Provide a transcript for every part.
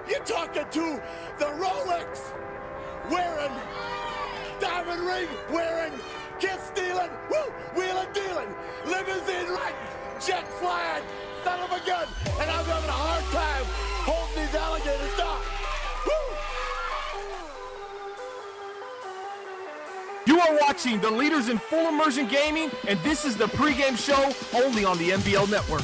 You're talking to the Rolex wearing, diamond ring wearing, kiss stealing, woo, wheeling dealing, limousine riding, jet flying, son of a gun, and I'm having a hard time holding these alligators down. Woo! You are watching the leaders in full immersion gaming, and this is the pregame show only on the NBL Network.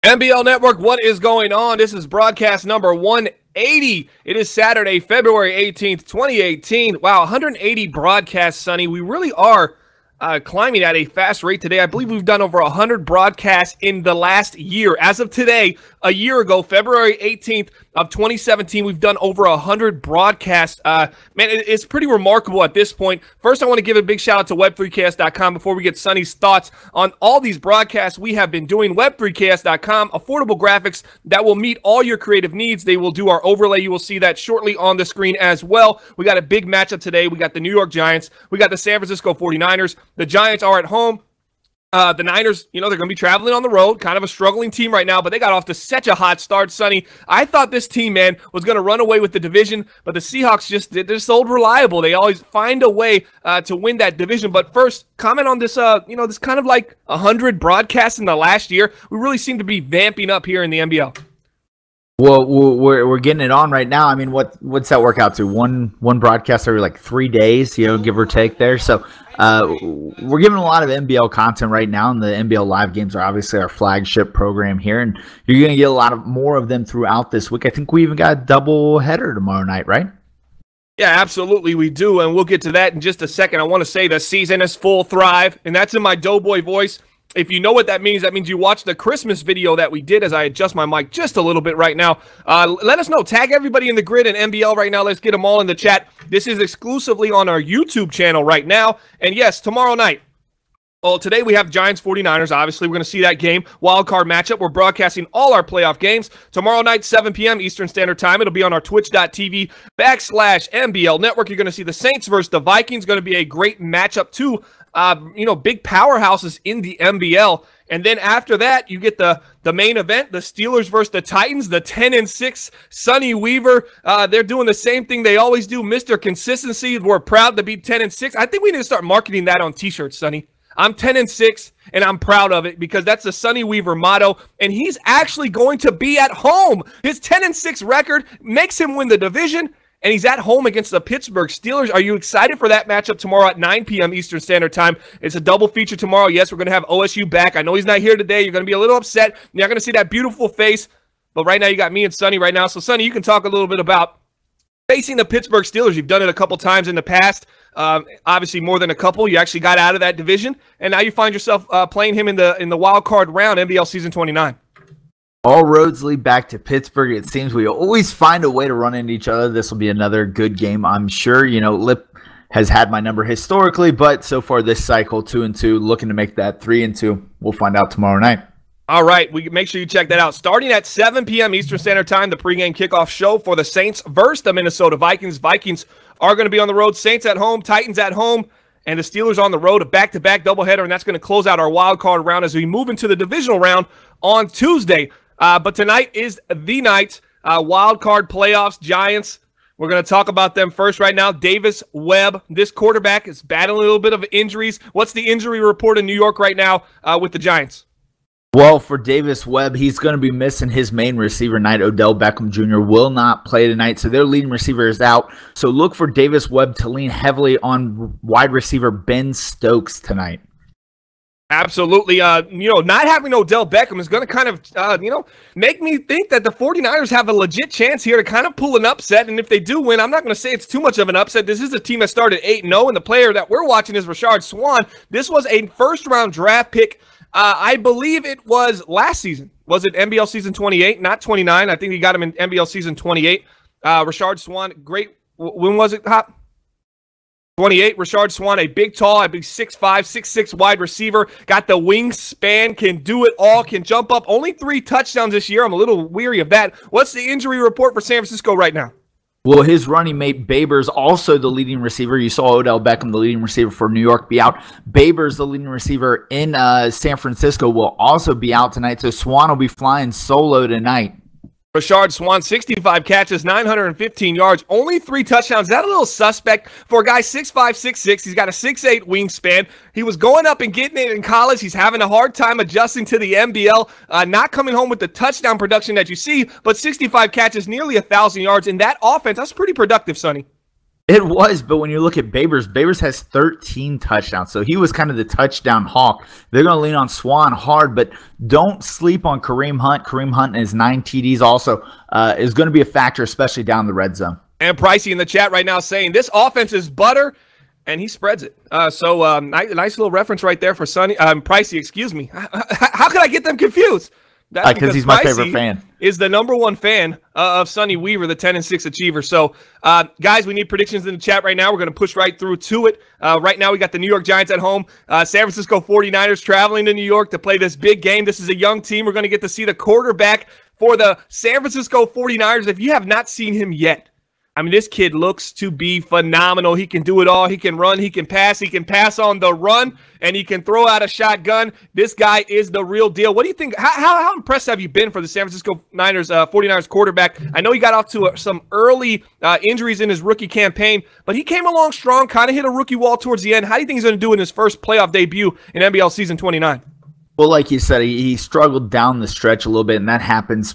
NBL Network, what is going on? This is broadcast number 180. It is Saturday, February 18th, 2018. Wow, 180 broadcasts, Sonny. We really are climbing at a fast rate today. I believe we've done over 100 broadcasts in the last year. As of today, a year ago, February 18th of 2017, we've done over 100 broadcasts. Man, it's pretty remarkable at this point. First, I want to give a big shout out to web3chaos.com before we get Sonny's thoughts on all these broadcasts we have been doing. Web3chaos.com, affordable graphics that will meet all your creative needs. They will do our overlay. You will see that shortly on the screen as well. We got a big matchup today. We got the New York Giants. We got the San Francisco 49ers. The Giants are at home. The Niners, they're going to be traveling on the road. Kind of a struggling team right now, but they got off to such a hot start, Sonny. I thought this team, man, was going to run away with the division, but the Seahawks they're so reliable. They always find a way to win that division. But first, comment on this, this kind of like 100 broadcasts in the last year. We really seem to be vamping up here in the NBL. Well, we're getting it on right now. I mean, what's that work out to? One broadcast every like 3 days, give or take there. So we're giving a lot of NBL content right now, and the NBL live games are obviously our flagship program here, and you're going to get a lot more of them throughout this week. I think we even got a double header tomorrow night, right? Yeah, absolutely we do, and we'll get to that in just a second. I want to say the season is full thrive, and that's in my Doughboy voice. If you know what that means you watched the Christmas video that we did as I adjust my mic just a little bit right now. Let us know. Tag everybody in the grid and NBL right now. Let's get them all in the chat. This is exclusively on our YouTube channel right now. And yes, tomorrow night. Well, today we have Giants 49ers. Obviously, we're going to see that game. Wildcard matchup. We're broadcasting all our playoff games. Tomorrow night, 7 p.m. Eastern Standard Time. It'll be on our twitch.tv/NBL Network. You're going to see the Saints versus the Vikings. Going to be a great matchup, too. Big powerhouses in the NBL. And then after that, you get the main event, the Steelers versus the Titans, the 10-6 Sonny Weaver. They're doing the same thing they always do, Mr. Consistency. We're proud to be 10-6. I think we need to start marketing that on T-shirts, Sonny. I'm 10-6, and I'm proud of it because that's the Sonny Weaver motto, and he's actually going to be at home. His 10-6 record makes him win the division, and he's at home against the Pittsburgh Steelers. Are you excited for that matchup tomorrow at 9 p.m. Eastern Standard Time? It's a double feature tomorrow. Yes, we're going to have OSU back. I know he's not here today. You're going to be a little upset. You're not going to see that beautiful face. But right now, you got me and Sonny right now. So, Sonny, you can talk a little bit about facing the Pittsburgh Steelers. You've done it a couple times in the past. Obviously, more than a couple. You actually got out of that division. And now you find yourself playing him in the wild card round, NBL Season 29. All roads lead back to Pittsburgh. It seems we always find a way to run into each other. This will be another good game, I'm sure. Lip has had my number historically, but so far this cycle, 2-2, looking to make that 3-2. We'll find out tomorrow night. All right, make sure you check that out. Starting at 7 p.m. Eastern Standard Time, the pregame kickoff show for the Saints versus the Minnesota Vikings. Vikings are going to be on the road. Saints at home, Titans at home, and the Steelers on the road. A back-to-back doubleheader, and that's going to close out our wild card round as we move into the divisional round on Tuesday. But tonight is the night. Wild card playoffs, Giants. We're going to talk about them first right now. Davis Webb, this quarterback, is battling a little bit of injuries. What's the injury report in New York right now with the Giants? Well, for Davis Webb, he's going to be missing his main receiver tonight. Odell Beckham Jr. will not play tonight, so their leading receiver is out. So look for Davis Webb to lean heavily on wide receiver Ben Stokes tonight. Absolutely. Not having Odell Beckham is going to kind of, make me think that the 49ers have a legit chance here to kind of pull an upset. And if they do win, I'm not going to say it's too much of an upset. This is a team that started 8-0, and the player that we're watching is Rashard Swann. This was a first-round draft pick. I believe it was last season. Was it NBL season 28, not 29? I think he got him in NBL season 28. Rashard Swann, great. When was it, Hop? 28, Rashard Swann, a big, tall, I believe 6'5", 6'6" wide receiver. Got the wingspan, can do it all, can jump up. Only 3 touchdowns this year. I'm a little weary of that. What's the injury report for San Francisco right now? Well, his running mate, Babers, also the leading receiver. You saw Odell Beckham, the leading receiver for New York, be out. Babers, the leading receiver in San Francisco, will also be out tonight. So Swan will be flying solo tonight. Rashard Swan, 65 catches, 915 yards, only 3 touchdowns. That a little suspect for a guy 6'5", 6'6". He's got a 6'8" wingspan. He was going up and getting it in college. He's having a hard time adjusting to the NBL, not coming home with the touchdown production that you see, but 65 catches, nearly 1,000 yards. In that offense, that's pretty productive, Sonny. It was, but when you look at Babers has 13 touchdowns, so he was kind of the touchdown hawk. They're going to lean on Swan hard, but don't sleep on Kareem Hunt. Kareem Hunt and his 9 TDs also is going to be a factor, especially down the red zone. And Pricey in the chat right now saying this offense is butter, and he spreads it. Nice little reference right there for Sonny. Pricey, excuse me. How could I get them confused? That's because he's my favorite fan. Is the #1 fan of Sonny Weaver, the 10-6 achiever. So, guys, we need predictions in the chat right now. We're going to push right through to it. Right now, we got the New York Giants at home. San Francisco 49ers traveling to New York to play this big game. This is a young team. We're going to get to see the quarterback for the San Francisco 49ers. If you have not seen him yet, I mean, this kid looks to be phenomenal. He can do it all. He can run. He can pass on the run, and he can throw out a shotgun. This guy is the real deal. What do you think? How impressed have you been for the San Francisco 49ers quarterback? I know he got off to some early injuries in his rookie campaign, but he came along strong, kind of hit a rookie wall towards the end. How do you think he's going to do in his first playoff debut in NBL Season 29? Well, like you said, he struggled down the stretch a little bit, and that happens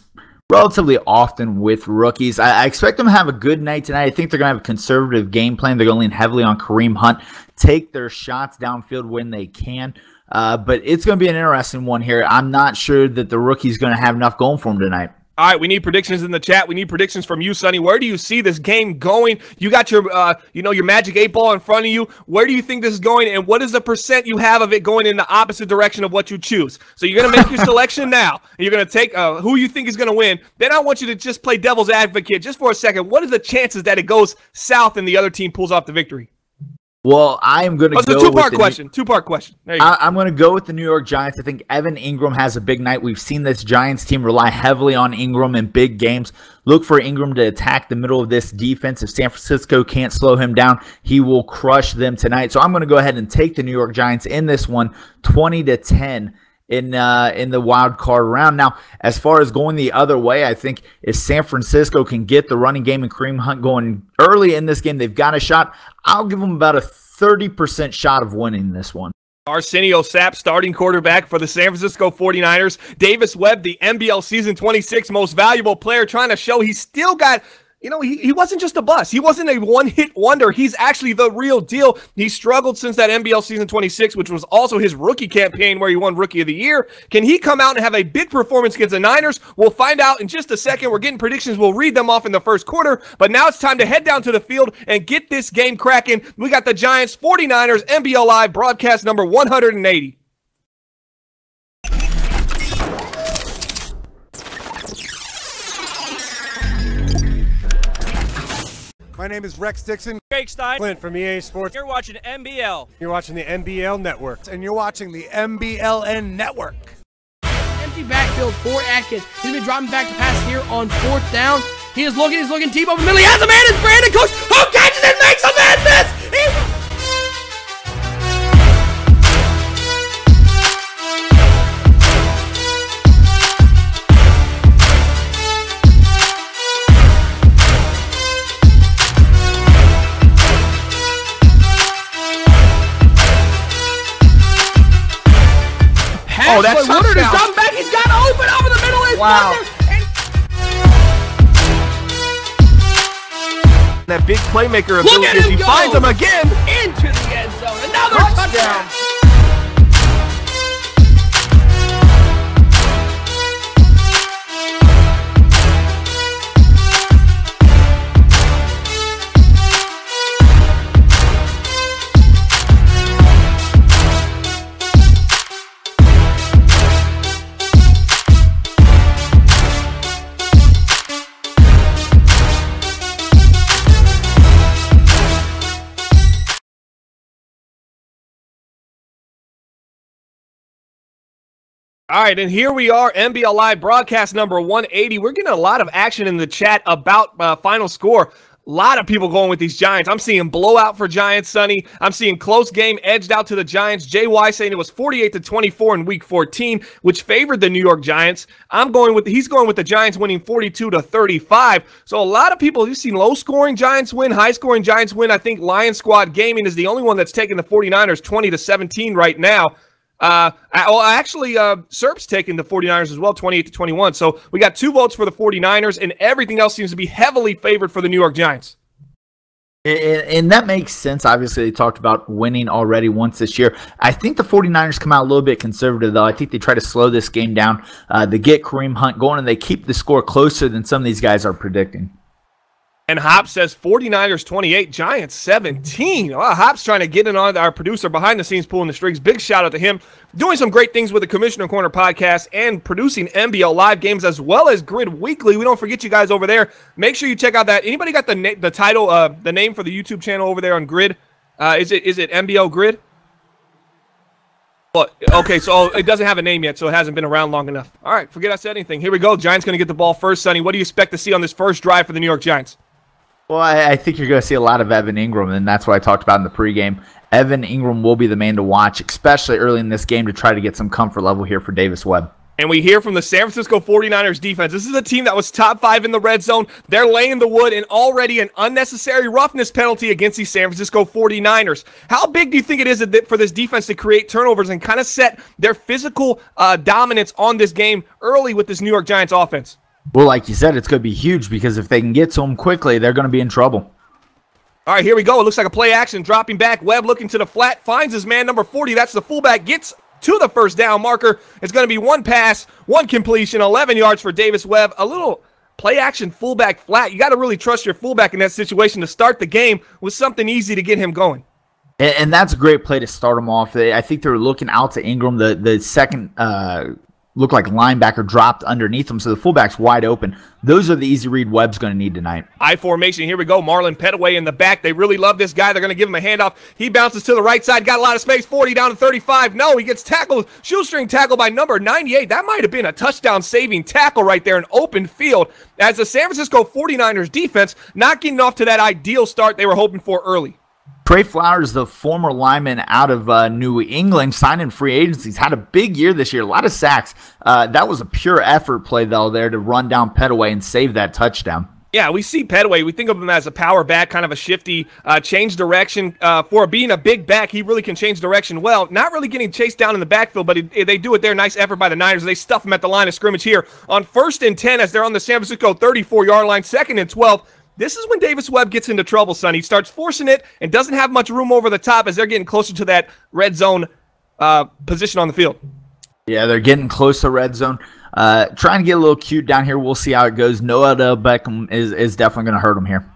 relatively often with rookies. I expect them to have a good night tonight. I think they're going to have a conservative game plan. They're going to lean heavily on Kareem Hunt, take their shots downfield when they can. But it's going to be an interesting one here. I'm not sure that the rookie's going to have enough going for him tonight. All right, we need predictions in the chat. We need predictions from you, Sonny. Where do you see this game going? You got your, your magic 8-ball in front of you. Where do you think this is going, and what is the percent you have of it going in the opposite direction of what you choose? So you're going to make your selection now, and you're going to take who you think is going to win. Then I want you to just play devil's advocate just for a second. What are the chances that it goes south and the other team pulls off the victory? Well, I am going to go with two-part question. There you go. I'm going to go with the New York Giants. I think Evan Ingram has a big night. We've seen this Giants team rely heavily on Ingram in big games. Look for Ingram to attack the middle of this defense. If San Francisco can't slow him down, he will crush them tonight. So I'm going to go ahead and take the New York Giants in this one, 20-10. In the wild card round. Now, as far as going the other way, I think if San Francisco can get the running game and Kareem Hunt going early in this game, they've got a shot. I'll give them about a 30% shot of winning this one. Arsenio Sapp, starting quarterback for the San Francisco 49ers. Davis Webb, the NBL Season 26 most valuable player, trying to show he's still got... he wasn't just a bust. He wasn't a one-hit wonder. He's actually the real deal. He struggled since that NBL Season 26, which was also his rookie campaign where he won Rookie of the Year. Can he come out and have a big performance against the Niners? We'll find out in just a second. We're getting predictions. We'll read them off in the first quarter. But now it's time to head down to the field and get this game cracking. We got the Giants 49ers NBL Live broadcast number 180. My name is Rex Dixon. Craig Stein. Clint from EA Sports. You're watching NBL. You're watching the NBL Network. And you're watching the MBLN Network. Empty backfield for Atkins. He's been dropping back to pass here on 4th down. He's looking. Deep over the middle. He has a man. It's Brandon Cooks. Who catches it? Makes a man miss. Oh, that's Woodard is dropping back. He's got open over the middle. Wow. That big playmaker ability as he finds him again. Into the end zone. Another touchdown. All right, and here we are, NBL Live broadcast number 180. We're getting a lot of action in the chat about final score. lot of people going with these Giants. I'm seeing blowout for Giants, Sonny. I'm seeing close game edged out to the Giants. JY saying it was 48-24 in Week 14, which favored the New York Giants. He's going with the Giants winning 42-35. So a lot of people, you've seen low-scoring Giants win, high-scoring Giants win. I think Lion Squad Gaming is the only one that's taking the 49ers 20-17 right now. Serp's taking the 49ers as well, 28-21. So we got 2 votes for the 49ers, and everything else seems to be heavily favored for the New York Giants. And that makes sense. Obviously, they talked about winning already once this year. I think the 49ers come out a little bit conservative, though. I think they try to slow this game down. They get Kareem Hunt going, and they keep the score closer than some of these guys are predicting. And Hop says 49ers 28, Giants 17. Well, Hop's trying to get in on our producer behind the scenes pulling the strings. Big shout out to him. Doing some great things with the Commissioner Corner podcast and producing NBL live games as well as Grid Weekly. We don't forget you guys over there. Make sure you check out that. Anybody got the title, the name for the YouTube channel over there on Grid? Is it NBL Grid? Well, okay, so it doesn't have a name yet, so it hasn't been around long enough. All right, forget I said anything. Here we go. Giants going to get the ball first, Sonny. What do you expect to see on this first drive for the New York Giants? Well, I think you're going to see a lot of Evan Ingram, and that's what I talked about in the pregame. Evan Ingram will be the man to watch, especially early in this game to try to get some comfort level here for Davis Webb. And we hear from the San Francisco 49ers defense. This is a team that was top 5 in the red zone. They're laying the wood, and already an unnecessary roughness penalty against the San Francisco 49ers. How big do you think it is for this defense to create turnovers and kind of set their physical dominance on this game early with this New York Giants offense? Well, like you said, it's going to be huge because if they can get to them quickly, they're going to be in trouble. All right, here we go. It looks like a play action. Dropping back. Webb looking to the flat. Finds his man, number 40. That's the fullback. Gets to the first down marker. It's going to be 1 pass, 1 completion, 11 yards for Davis Webb. A little play action fullback flat. You got to really trust your fullback in that situation to start the game with something easy to get him going. And that's a great play to start him off. I think they were looking out to Ingram. The second looked like linebacker dropped underneath him, so the fullback's wide open. Those are the easy read Webb's going to need tonight. I formation. Here we go. Marlon Petaway in the back. They really love this guy. They're going to give him a handoff. He bounces to the right side. Got a lot of space. 40 down to 35. No, he gets tackled. Shoestring tackle by number 98. That might have been a touchdown-saving tackle right there in open field as the San Francisco 49ers defense not getting off to that ideal start they were hoping for early. Trey Flowers, the former lineman out of New England, signed in free agency. He's had a big year this year, a lot of sacks. That was a pure effort play, though, there to run down Petaway and save that touchdown. Yeah, we see Petaway. We think of him as a power back, kind of a shifty, change direction. For being a big back, he really can change direction well. Not really getting chased down in the backfield, but they do it there. Nice effort by the Niners. They stuff him at the line of scrimmage here on 1st and 10 as they're on the San Francisco 34-yard line, 2nd and 12. This is when Davis Webb gets into trouble, son. He starts forcing it and doesn't have much room over the top as they're getting closer to that red zone position on the field. Yeah, they're getting close to red zone. Trying to get a little cute down here. We'll see how it goes. Noah Odell Beckham is definitely going to hurt him here.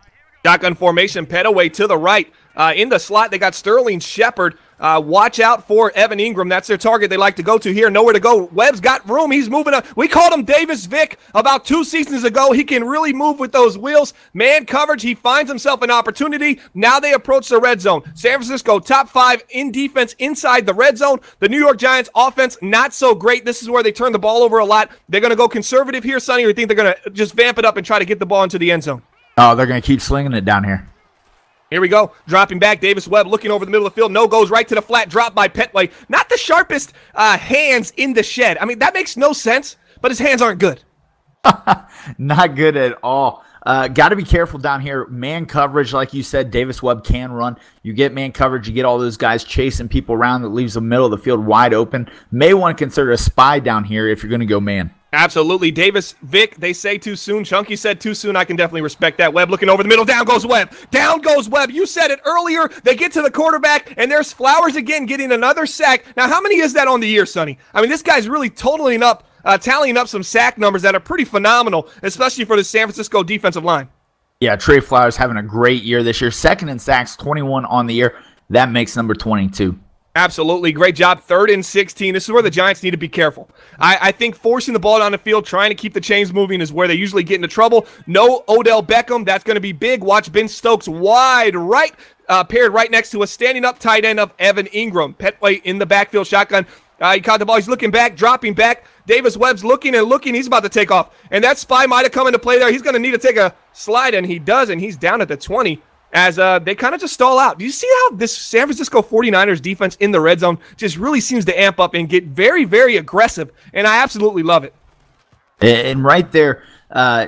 Shotgun formation, Petaway to the right. In the slot, they got Sterling Shepard. Watch out for Evan Ingram. That's their target they like to go to here. Nowhere to go. Webb's got room. He's moving up. We called him Davis Vick about 2 seasons ago. He can really move with those wheels. Man coverage. He finds himself an opportunity. Now they approach the red zone. San Francisco top 5 in defense inside the red zone. The New York Giants offense not so great. This is where they turn the ball over a lot. They're going to go conservative here, Sonny, or you think they're going to just vamp it up and try to get the ball into the end zone? Oh, they're going to keep slinging it down here. Here we go. Dropping back. Davis Webb looking over the middle of the field. No, goes right to the flat. Drop by Petway. Not the sharpest hands in the shed. I mean, that makes no sense, but his hands aren't good. Not good at all. Got to be careful down here. Man coverage, like you said, Davis Webb can run. You get man coverage, you get all those guys chasing people around. That leaves the middle of the field wide open. May want to consider a spy down here if you're going to go man. Absolutely. Davis, Vick, they say too soon. Chunky said too soon. I can definitely respect that. Webb looking over the middle. Down goes Webb. Down goes Webb. You said it earlier. They get to the quarterback, and there's Flowers again getting another sack. Now, how many is that on the year, Sonny? I mean, this guy's really tallying up some sack numbers that are pretty phenomenal, especially for the San Francisco defensive line. Yeah, Trey Flowers having a great year this year. 2nd in sacks, 21 on the year. That makes number 22. Absolutely. Great job. 3rd and 16. This is where the Giants need to be careful. I think forcing the ball down the field, trying to keep the chains moving is where they usually get into trouble. No Odell Beckham. That's going to be big. Watch Ben Stokes wide right, paired right next to a standing up tight end of Evan Ingram. Petway in the backfield shotgun. He caught the ball. He's looking back, dropping back. Davis-Webb's looking and looking. He's about to take off. And that spy might have come into play there. He's going to need to take a slide, and he does, and he's down at the 20 as they kind of just stall out. Do you see how this San Francisco 49ers defense in the red zone just really seems to amp up and get very, very aggressive? And I absolutely love it. And right there,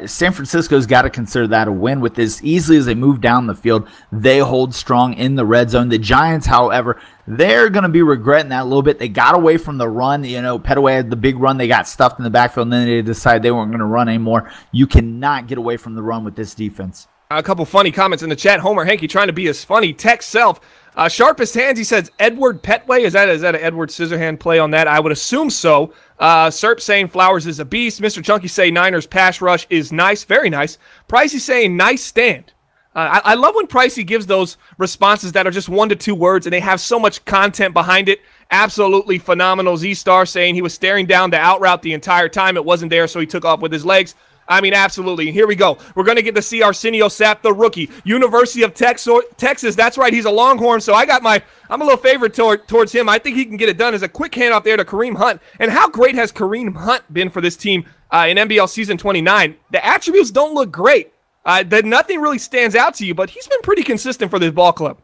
San Francisco's got to consider that a win. With as easily as they move down the field, they hold strong in the red zone. The Giants, however, they're going to be regretting that a little bit. They got away from the run. You know, Petaway had the big run. They got stuffed in the backfield, and then they decided they weren't going to run anymore. You cannot get away from the run with this defense. A couple funny comments in the chat. Homer Hanky trying to be as funny. Tech Self, sharpest hands, he says, Edward Petway. Is that an Edward Scissorhand play on that? I would assume so. Serp saying Flowers is a beast. Mr. Chunky say Niners pass rush is nice. Very nice. Pricey saying nice stand. I love when Pricey gives those responses that are just 1 to 2 words and they have so much content behind it. Absolutely phenomenal. Z-Star saying he was staring down the out route the entire time. It wasn't there, so he took off with his legs. I mean, absolutely. Here we go. We're going to get to see Arsenio Sapp, the rookie. University of Texas. That's right. He's a Longhorn, so I'm a little favorite towards him. I think he can get it done. As a quick handoff there to Kareem Hunt. And how great has Kareem Hunt been for this team in NBL Season 29? The attributes don't look great. Nothing really stands out to you, but he's been pretty consistent for this ball club.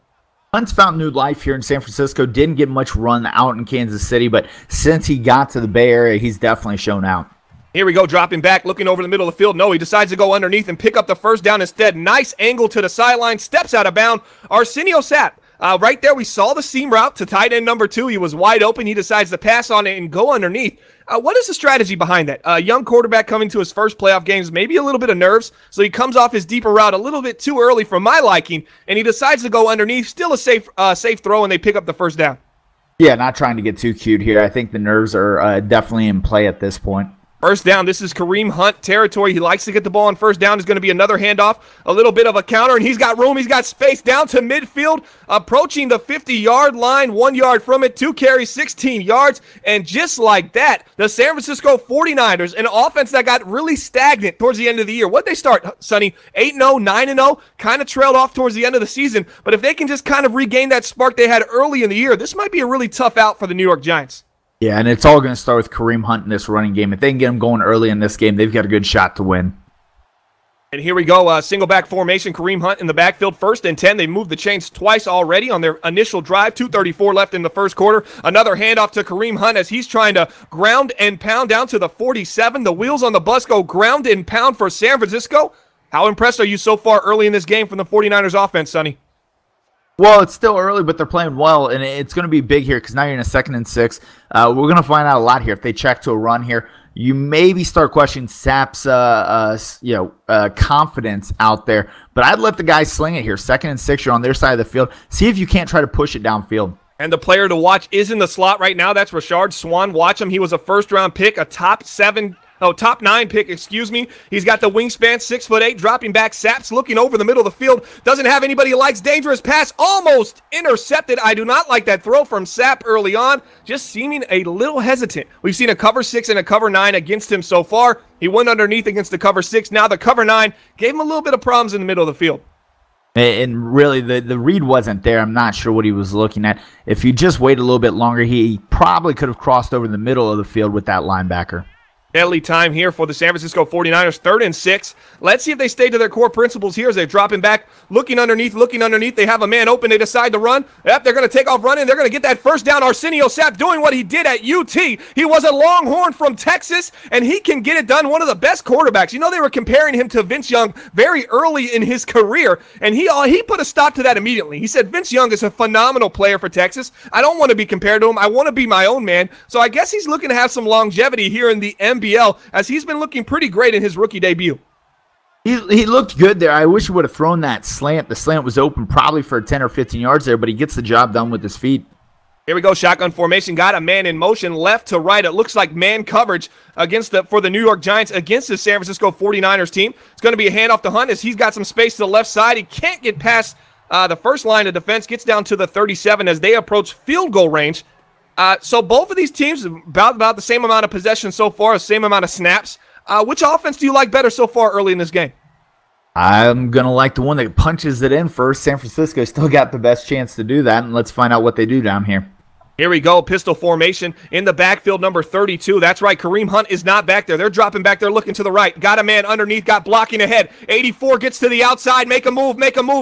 Hunt's found new life here in San Francisco. Didn't get much run out in Kansas City, but since he got to the Bay Area, he's definitely shown out. Here we go, dropping back, looking over the middle of the field. No, he decides to go underneath and pick up the first down instead. Nice angle to the sideline, steps out of bounds. Arsenio Sapp, right there, we saw the seam route to tight end number 2. He was wide open. He decides to pass on it and go underneath. What is the strategy behind that? Young quarterback coming to his first playoff games, maybe a little bit of nerves, so he comes off his deeper route a little bit too early for my liking, and he decides to go underneath. Still a safe throw, and they pick up the first down. Yeah, not trying to get too cute here. I think the nerves are definitely in play at this point. First down, this is Kareem Hunt territory. He likes to get the ball on first down. Is going to be another handoff, a little bit of a counter, and he's got room. He's got space down to midfield, approaching the 50-yard line, 1 yard from it, 2 carries, 16 yards, and just like that, the San Francisco 49ers, an offense that got really stagnant towards the end of the year. What'd they start, Sonny? 8-0, 9-0, kind of trailed off towards the end of the season, but if they can just kind of regain that spark they had early in the year, this might be a really tough out for the New York Giants. Yeah, and it's all going to start with Kareem Hunt in this running game. If they can get him going early in this game, they've got a good shot to win. And here we go, single back formation, Kareem Hunt in the backfield, 1st and 10. They moved the chains twice already on their initial drive, 2:34 left in the first quarter. Another handoff to Kareem Hunt as he's trying to ground and pound down to the 47. The wheels on the bus go ground and pound for San Francisco. How impressed are you so far early in this game from the 49ers offense, Sonny? Well, it's still early, but they're playing well, and it's going to be big here because now you're in a 2nd and 6. We're going to find out a lot here. If they check to a run here, you maybe start questioning Sapp's confidence out there. But I'd let the guys sling it here. 2nd and 6, you're on their side of the field. See if you can't try to push it downfield. And the player to watch is in the slot right now. That's Rashard Swann. Watch him. He was a first-round pick, a top 9 pick, excuse me. He's got the wingspan, 6'8", dropping back. Sapp's looking over the middle of the field. Doesn't have anybody he likes. Dangerous pass, almost intercepted. I do not like that throw from Sapp early on. Just seeming a little hesitant. We've seen a cover 6 and a cover 9 against him so far. He went underneath against the cover 6. Now the cover 9 gave him a little bit of problems in the middle of the field. And really, the read wasn't there. I'm not sure what he was looking at. If you just wait a little bit longer, he probably could have crossed over the middle of the field with that linebacker. Deadly time here for the San Francisco 49ers, 3rd and 6. Let's see if they stay to their core principles here as they're dropping back, looking underneath. They have a man open. They decide to run. Yep, they're going to take off running. They're going to get that first down. Arsenio Sapp doing what he did at UT. He was a Longhorn from Texas, and he can get it done. One of the best quarterbacks. You know, they were comparing him to Vince Young very early in his career, and he put a stop to that immediately. He said, Vince Young is a phenomenal player for Texas. I don't want to be compared to him. I want to be my own man. So I guess he's looking to have some longevity here in the NBL, as he's been looking pretty great in his rookie debut. He looked good there. I wish he would have thrown that slant. The slant was open probably for 10 or 15 yards there, but he gets the job done with his feet. Here we go, shotgun formation. Got a man in motion, left to right. It looks like man coverage for the New York Giants against the San Francisco 49ers team. It's going to be a handoff to Hunt as he's got some space to the left side. He can't get past the first line of defense. Gets down to the 37 as they approach field goal range. So both of these teams about the same amount of possession so far, the same amount of snaps. Which offense do you like better so far early in this game? I'm going to like the one that punches it in first. San Francisco still got the best chance to do that, and let's find out what they do down here. Here we go, pistol formation in the backfield, number 32. That's right, Kareem Hunt is not back there. They're dropping back there, looking to the right. Got a man underneath, got blocking ahead. 84 gets to the outside, make a move,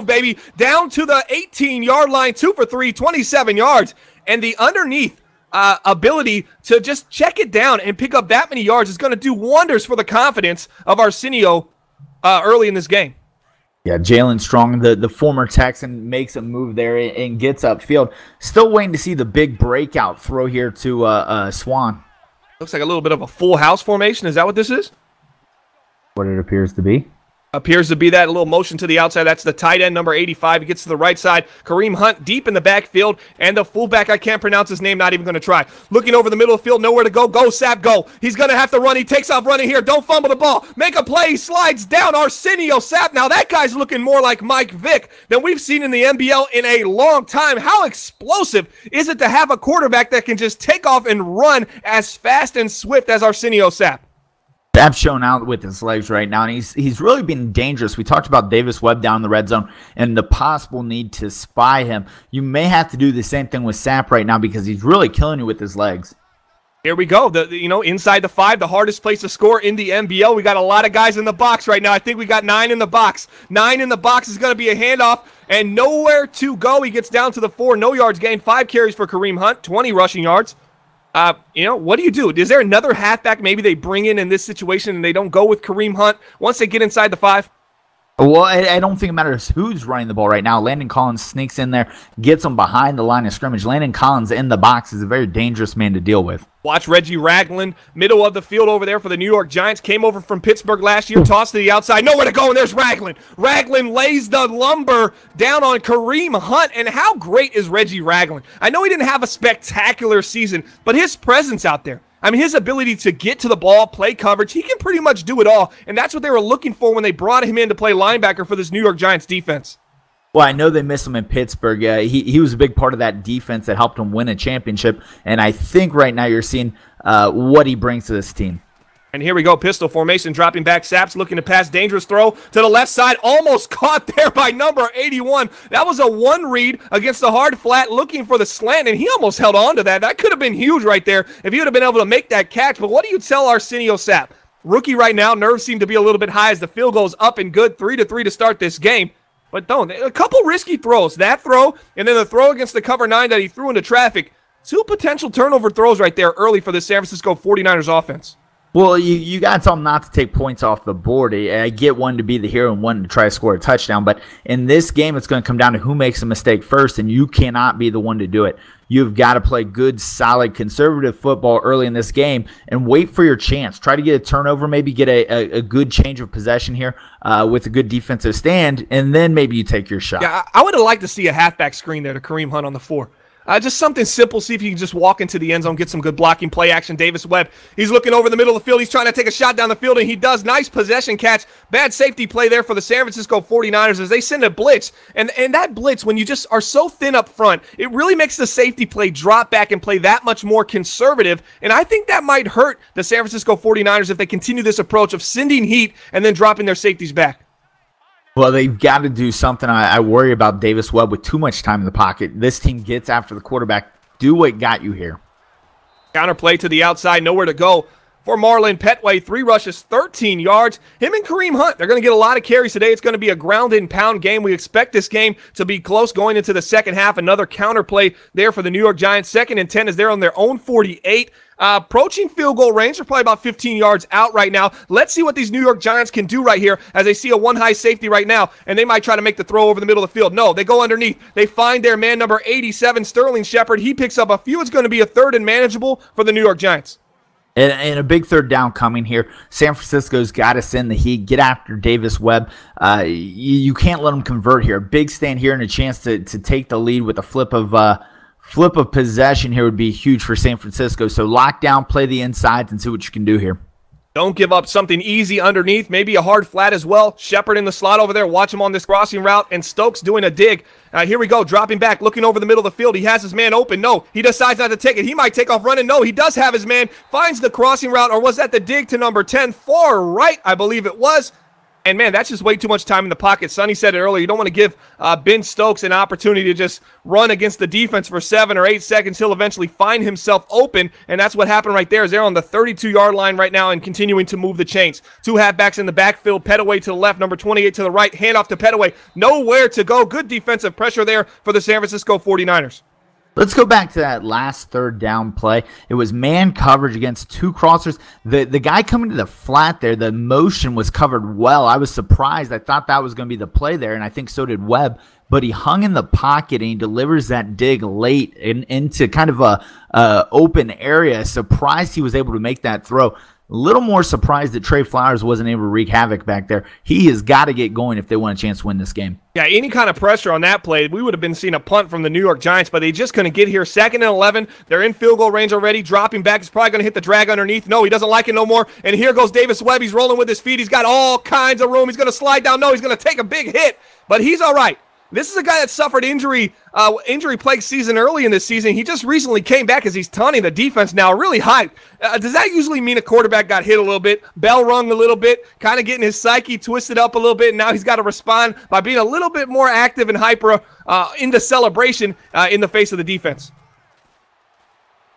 baby. Down to the 18-yard line, 2 for 3, 27 yards. And the underneath ability to just check it down and pick up that many yards is going to do wonders for the confidence of Arsenio early in this game. Yeah, Jalen Strong, the former Texan, makes a move there and gets upfield. Still waiting to see the big breakout throw here to Swan. Looks like a little bit of a full house formation. Is that what this is? What it appears to be. Appears to be that, a little motion to the outside. That's the tight end, number 85. He gets to the right side. Kareem Hunt deep in the backfield. And the fullback, I can't pronounce his name, not even going to try. Looking over the middle of the field, nowhere to go. Go, Sap, go. He's going to have to run. He takes off running here. Don't fumble the ball. Make a play. He slides down. Arsenio Sap. Now that guy's looking more like Mike Vick than we've seen in the NBL in a long time. How explosive is it to have a quarterback that can just take off and run as fast and swift as Arsenio Sap? Sap's showing out with his legs right now, and he's really been dangerous. We talked about Davis Webb down in the red zone and the possible need to spy him. You may have to do the same thing with Sap right now because he's really killing you with his legs. Here we go. Inside the 5, the hardest place to score in the NBL. We got a lot of guys in the box right now. I think we got 9 in the box. 9 in the box is going to be a handoff and nowhere to go. He gets down to the 4, no yards gained, 5 carries for Kareem Hunt, 20 rushing yards. What do you do? Is there another halfback maybe they bring in this situation and they don't go with Kareem Hunt once they get inside the 5? Well, I don't think it matters who's running the ball right now. Landon Collins sneaks in there, gets him behind the line of scrimmage. Landon Collins in the box is a very dangerous man to deal with. Watch Reggie Ragland, middle of the field over there for the New York Giants. Came over from Pittsburgh last year, tossed to the outside. Nowhere to go, and there's Ragland. Ragland lays the lumber down on Kareem Hunt. And how great is Reggie Ragland? I know he didn't have a spectacular season, but his presence out there, I mean, his ability to get to the ball, play coverage, he can pretty much do it all. And that's what they were looking for when they brought him in to play linebacker for this New York Giants defense. Well, I know they missed him in Pittsburgh. He was a big part of that defense that helped him win a championship. And I think right now you're seeing what he brings to this team. And here we go, pistol formation, dropping back. Saps looking to pass, dangerous throw to the left side, almost caught there by number 81. That was a one read against the hard flat, looking for the slant, and he almost held on to that. That could have been huge right there if he would have been able to make that catch. But what do you tell Arsenio Sap? Rookie right now, nerves seem to be a little bit high as the field goes up and good, 3-3 to start this game. But a couple risky throws. That throw, and then the throw against the cover 9 that he threw into traffic. 2 potential turnover throws right there early for the San Francisco 49ers offense. Well, you got to tell them not to take points off the board. I get one to be the hero and one to try to score a touchdown. But in this game, it's going to come down to who makes a mistake first, and you cannot be the one to do it. You've got to play good, solid, conservative football early in this game and wait for your chance. Try to get a turnover, maybe get a good change of possession here with a good defensive stand, and then maybe you take your shot. Yeah, I would have liked to see a halfback screen there to Kareem Hunt on the 4. Just something simple. See if you can just walk into the end zone, get some good blocking, play action. Davis Webb, he's looking over the middle of the field. He's trying to take a shot down the field, and he does. Nice possession catch. Bad safety play there for the San Francisco 49ers as they send a blitz. And that blitz, when you just are so thin up front, it really makes the safety play drop back and play that much more conservative. And I think that might hurt the San Francisco 49ers if they continue this approach of sending heat and then dropping their safeties back. Well, they've got to do something. I worry about Davis Webb with too much time in the pocket. This team gets after the quarterback. Do what got you here. Counterplay to the outside, nowhere to go for Marlon Petway. 3 rushes, 13 yards. Him and Kareem Hunt, they're going to get a lot of carries today. It's going to be a ground and pound game. We expect this game to be close going into the second half. Another counterplay there for the New York Giants. 2nd and 10 as they're on their own 48. Approaching field goal range. They're probably about 15 yards out right now. Let's see what these New York Giants can do right here as they see a one high safety right now, and they might try to make the throw over the middle of the field. No, they go underneath. They find their man number 87, Sterling Shepard. He picks up a few. It's going to be a 3rd and manageable for the New York Giants. And a big 3rd down coming here. San Francisco's got to send the heat. Get after Davis Webb. You can't let them convert here. A big stand here and a chance to take the lead with a flip of possession here would be huge for San Francisco. So lock down, play the insides, and see what you can do here. Don't give up something easy underneath, maybe a hard flat as well. Shepard in the slot over there. Watch him on this crossing route, and Stokes doing a dig. Here we go, dropping back, looking over the middle of the field. He has his man open. No, he decides not to take it. He might take off running. No, he does have his man. Finds the crossing route, or was that the dig to number 10? Far right, I believe it was. And, man, that's just way too much time in the pocket. Sonny said it earlier. You don't want to give Ben Stokes an opportunity to just run against the defense for 7 or 8 seconds. He'll eventually find himself open, and that's what happened right there. Is they're on the 32-yard line right now and continuing to move the chains. 2 halfbacks in the backfield. Pettaway to the left, number 28 to the right. Handoff to Pettaway. Nowhere to go. Good defensive pressure there for the San Francisco 49ers. Let's go back to that last third down play. It was man coverage against 2 crossers. The guy coming to the flat there, the motion was covered well. I was surprised. I thought that was going to be the play there, and I think so did Webb. But he hung in the pocket, and he delivers that dig late into kind of a open area. Surprised he was able to make that throw. A little more surprised that Trey Flowers wasn't able to wreak havoc back there. He has got to get going if they want a chance to win this game. Yeah, any kind of pressure on that play, we would have been seeing a punt from the New York Giants, but they just couldn't get here. 2nd and 11. They're in field goal range already. Dropping back. He's probably going to hit the drag underneath. No, he doesn't like it no more. And here goes Davis Webb. He's rolling with his feet. He's got all kinds of room. He's going to slide down. No, he's going to take a big hit, but he's all right. This is a guy that suffered injury-plagued season early in this season. He just recently came back as he's taunting the defense now really high. Does that usually mean a quarterback got hit a little bit, bell rung a little bit, kind of getting his psyche twisted up a little bit, and now he's got to respond by being a little bit more active and hyper in the celebration in the face of the defense?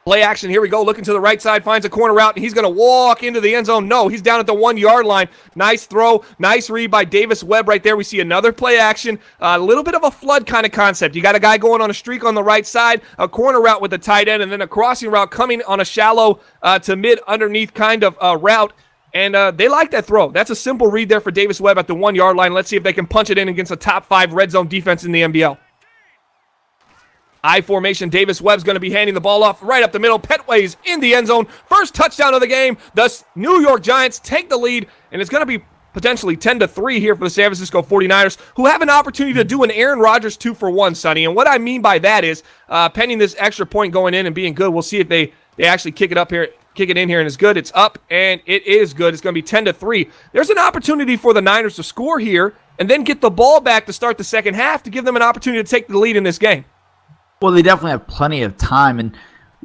Play action. Here we go. Looking to the right side. Finds a corner route, and he's going to walk into the end zone. No, he's down at the 1-yard line. Nice throw. Nice read by Davis Webb right there. We see another play action. A little bit of a flood kind of concept. You got a guy going on a streak on the right side, a corner route with the tight end, and then a crossing route coming on a shallow to mid underneath kind of route. And they like that throw. That's a simple read there for Davis Webb at the 1-yard line. Let's see if they can punch it in against a top 5 red zone defense in the NBL. I formation. Davis Webb's going to be handing the ball off right up the middle. Pettway's in the end zone. First touchdown of the game. The New York Giants take the lead, and it's going to be potentially 10-3 here for the San Francisco 49ers, who have an opportunity to do an Aaron Rodgers 2-for-1, Sonny. And what I mean by that is, pending this extra point going in and being good, we'll see if they actually kick it in here, and it's good. It's up, and it is good. It's going to be 10-3. There's an opportunity for the Niners to score here and then get the ball back to start the second half to give them an opportunity to take the lead in this game. Well, they definitely have plenty of time, and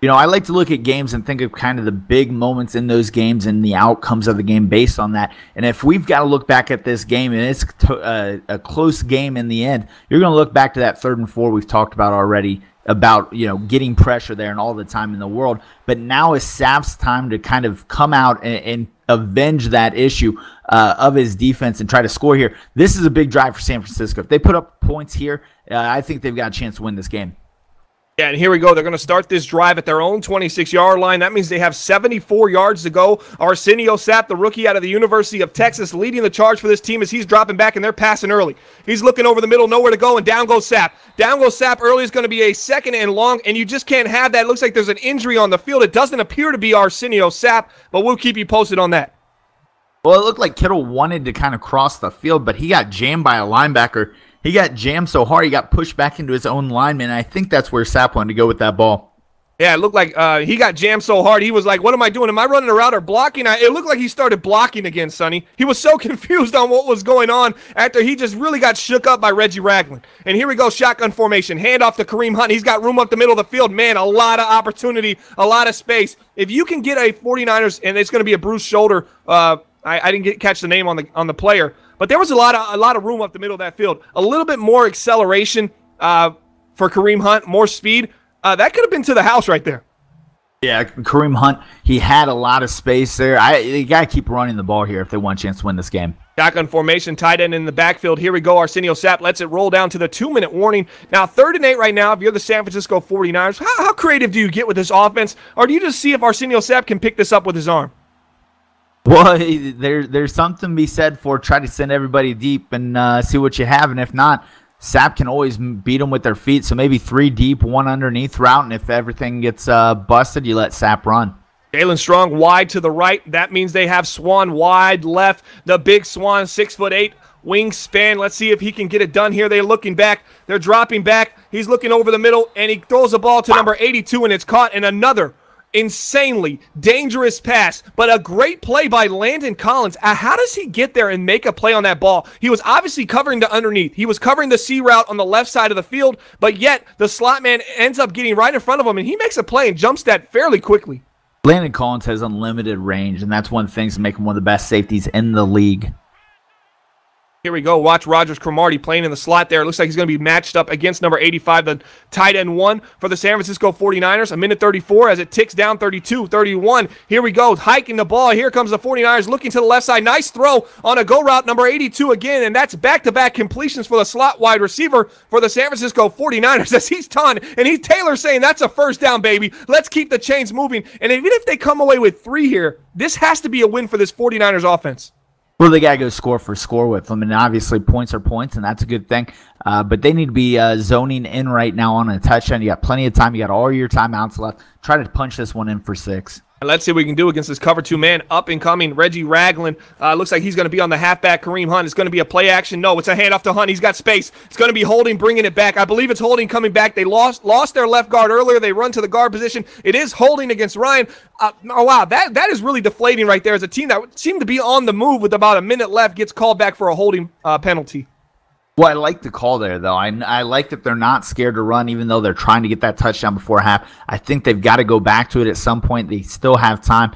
I like to look at games and think of kind of the big moments in those games and the outcomes of the game based on that. And if we've got to look back at this game and it's a close game in the end, you're going to look back to that 3rd and 4 we've talked about already about getting pressure there and all the time in the world. But now is Sapp's time to kind of come out and avenge that issue of his defense and try to score here. This is a big drive for San Francisco. If they put up points here, I think they've got a chance to win this game. Yeah, and here we go. They're going to start this drive at their own 26-yard line. That means they have 74 yards to go. Arsenio Sapp, the rookie out of the University of Texas, leading the charge for this team as he's dropping back and they're passing early. He's looking over the middle, nowhere to go, and down goes Sapp. Down goes Sapp early. Is going to be a 2nd and long, and you just can't have that. It looks like there's an injury on the field. It doesn't appear to be Arsenio Sapp, but we'll keep you posted on that. Well, it looked like Kittle wanted to kind of cross the field, but he got jammed by a linebacker. He got jammed so hard he got pushed back into his own lineman, and I think that's where Sapp wanted to go with that ball. Yeah, it looked like he got jammed so hard. He was like, what am I doing? Am I running a route or blocking? It looked like he started blocking again, Sonny. He was so confused on what was going on after he just really got shook up by Reggie Ragland. And here we go, shotgun formation. Hand off to Kareem Hunt. He's got room up the middle of the field. Man, a lot of opportunity, a lot of space. If you can get a 49ers, and it's going to be a bruised shoulder, I didn't catch the name on the player, but there was a lot of room up the middle of that field. A little bit more acceleration for Kareem Hunt, more speed. That could have been to the house right there. Yeah, Kareem Hunt, he had a lot of space there. You got to keep running the ball here if they want a chance to win this game. Shotgun formation, tight end in the backfield. Here we go. Arsenio Sapp lets it roll down to the 2-minute warning. Now, 3rd and 8 right now. If you're the San Francisco 49ers, how creative do you get with this offense? Or do you just see if Arsenio Sapp can pick this up with his arm? Well, there's something to be said for try to send everybody deep and see what you have. And if not, Sapp can always beat them with their feet. So maybe 3 deep, 1 underneath route. And if everything gets busted, you let Sapp run. Jalen Strong wide to the right. That means they have Swan wide left. The big Swan, 6'8", wingspan. Let's see if he can get it done here. They're looking back. They're dropping back. He's looking over the middle, and he throws the ball to number 82, and it's caught. And another insanely dangerous pass, but a great play by Landon Collins. How does he get there and make a play on that ball? He was obviously covering the underneath. He was covering the C route on the left side of the field, but yet the slot man ends up getting right in front of him, and he makes a play and jumps that fairly quickly. Landon Collins has unlimited range, and that's one of the things that make him one of the best safeties in the league. Here we go. Watch Rogers Cromartie playing in the slot there. It looks like he's going to be matched up against number 85, the tight end 1 for the San Francisco 49ers. A minute 34 as it ticks down 32, 31. Here we go. Hiking the ball. Here comes the 49ers looking to the left side. Nice throw on a go route, number 82 again, and that's back-to-back completions for the slot wide receiver for the San Francisco 49ers as he's taunting, and he's Taylor saying that's a first down, baby. Let's keep the chains moving. And even if they come away with 3 here, this has to be a win for this 49ers offense. Well, they got to go score for score with them, and obviously points are points, and that's a good thing. But they need to be zoning in right now on a touchdown. You got plenty of time. You got all your timeouts left. Try to punch this one in for 6. Let's see what we can do against this cover 2 man. Up and coming, Reggie Ragland. Looks like he's going to be on the halfback, Kareem Hunt. It's going to be a play action. No, it's a handoff to Hunt. He's got space. It's going to be Holding, bringing it back. I believe it's Holding coming back. They lost their left guard earlier. They run to the guard position. It is Holding against Ryan. Oh, wow, that is really deflating right there as a team that seemed to be on the move with about a minute left gets called back for a holding penalty. Well, I like the call there, though. I like that they're not scared to run, even though they're trying to get that touchdown before half. I think they've got to go back to it at some point. They still have time.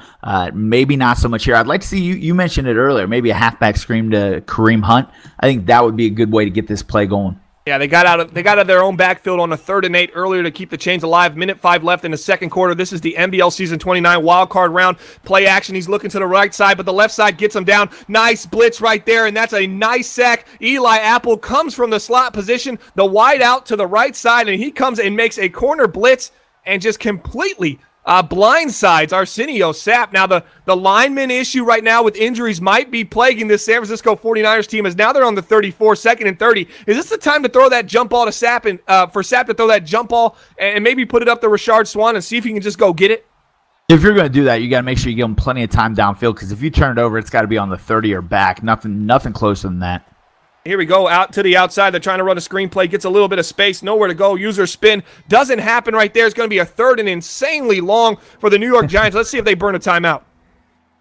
Maybe not so much here. I'd like to see, you mentioned it earlier, maybe a halfback screen to Kareem Hunt. I think that would be a good way to get this play going. Yeah, they got out of their own backfield on a 3rd and 8 earlier to keep the chains alive. Minute 5 left in the second quarter. This is the NBL Season 29 wildcard round. Play action. He's looking to the right side, but the left side gets him down. Nice blitz right there, and that's a nice sack. Eli Apple comes from the slot position, the wide out to the right side, and he comes and makes a corner blitz and just completely blindsides Arsenio Sapp. Now, the lineman issue right now with injuries might be plaguing this San Francisco 49ers team as now they're on the 34, 2nd and 30. Is this the time to throw that jump ball to Sapp and for Sapp to throw that jump ball and maybe put it up to Rashard Swann and see if he can just go get it? If you're going to do that, you got to make sure you give him plenty of time downfield because if you turn it over, it's got to be on the 30 or back. Nothing closer than that. Here we go, out to the outside. They're trying to run a screenplay. Gets a little bit of space. Nowhere to go. User spin. Doesn't happen right there. It's going to be a 3rd and insanely long for the New York Giants. Let's see if they burn a timeout.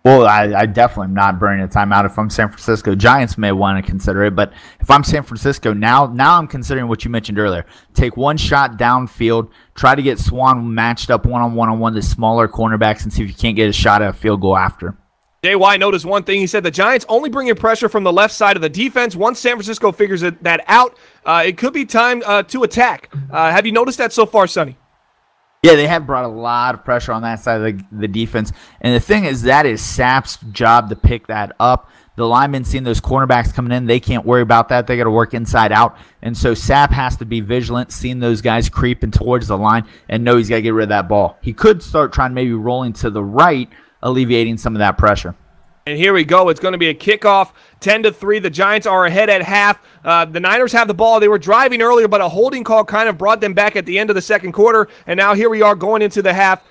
Well, I definitely am not burning a timeout if I'm San Francisco. Giants may want to consider it, but if I'm San Francisco, now I'm considering what you mentioned earlier. Take one shot downfield. Try to get Swann matched up one-on-one the smaller cornerbacks and see if you can't get a shot at a field goal after. JY noticed one thing. He said the Giants only bringing pressure from the left side of the defense. Once San Francisco figures that out, it could be time to attack. Have you noticed that so far, Sonny? Yeah, they have brought a lot of pressure on that side of the defense. And the thing is, that is Sapp's job to pick that up. The linemen seeing those cornerbacks coming in, they can't worry about that. They got to work inside out. And so Sapp has to be vigilant, seeing those guys creeping towards the line, and know he's got to get rid of that ball. He could start trying maybe rolling to the right, alleviating some of that pressure. And here we go. It's going to be a kickoff, 10-3. The Giants are ahead at half. The Niners have the ball. They were driving earlier, but a holding call kind of brought them back at the end of the second quarter. And now here we are going into the half,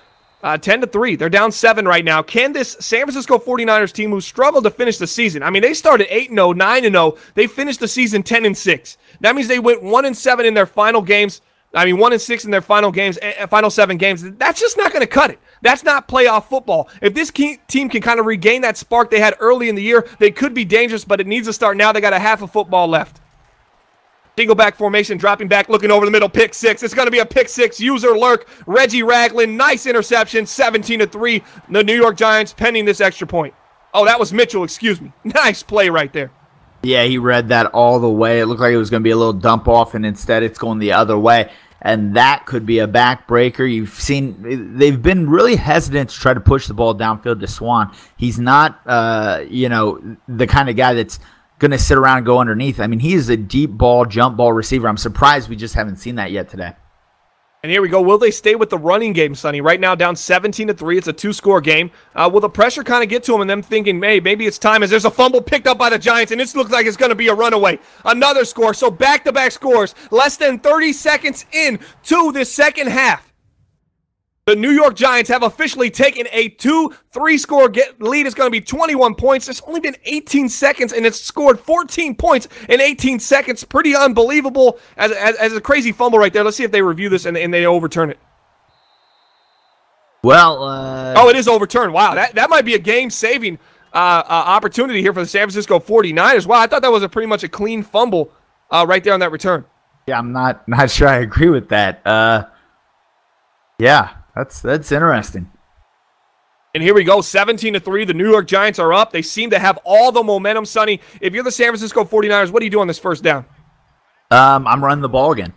10-3. They're down 7 right now. Can this San Francisco 49ers team, who struggled to finish the season, I mean, they started 8-0, 9-0. They finished the season 10-6. That means they went 1-7 in their final games. 1-6 in their final games, final 7 games. That's just not going to cut it. That's not playoff football. If this team can kind of regain that spark they had early in the year, they could be dangerous, but it needs to start now. They got a half of football left. Single back formation, dropping back, looking over the middle, pick 6. It's going to be a pick 6. User lurk, Reggie Ragland, nice interception, 17-3. The New York Giants pending this extra point. Oh, that was Mitchell, excuse me. Nice play right there. Yeah, he read that all the way. It looked like it was going to be a little dump off, and instead it's going the other way. And that could be a backbreaker. You've seen they've been really hesitant to try to push the ball downfield to Swann. He's not, the kind of guy that's going to sit around and go underneath. I mean, he is a deep ball, jump ball receiver. I'm surprised we just haven't seen that yet today. And here we go. Will they stay with the running game, Sonny? Right now, down 17-3. It's a 2-score game. Will the pressure kind of get to them and them thinking, hey, maybe it's time, as there's a fumble picked up by the Giants, and this looks like it's going to be a runaway. Another score. So back-to-back scores. Less than 30 seconds in to this second half. The New York Giants have officially taken a 2-3 score lead. It's going to be 21 points. It's only been 18 seconds, and it's scored 14 points in 18 seconds. Pretty unbelievable as a crazy fumble right there. Let's see if they review this and they overturn it. Well, oh, it is overturned. Wow, that might be a game-saving opportunity here for the San Francisco 49ers. Wow, I thought that was pretty much a clean fumble right there on that return. Yeah, I'm not sure I agree with that. Yeah. That's interesting. And here we go, 17-3. The New York Giants are up. They seem to have all the momentum, Sonny. If you're the San Francisco 49ers, what do you do on this first down? I'm running the ball again.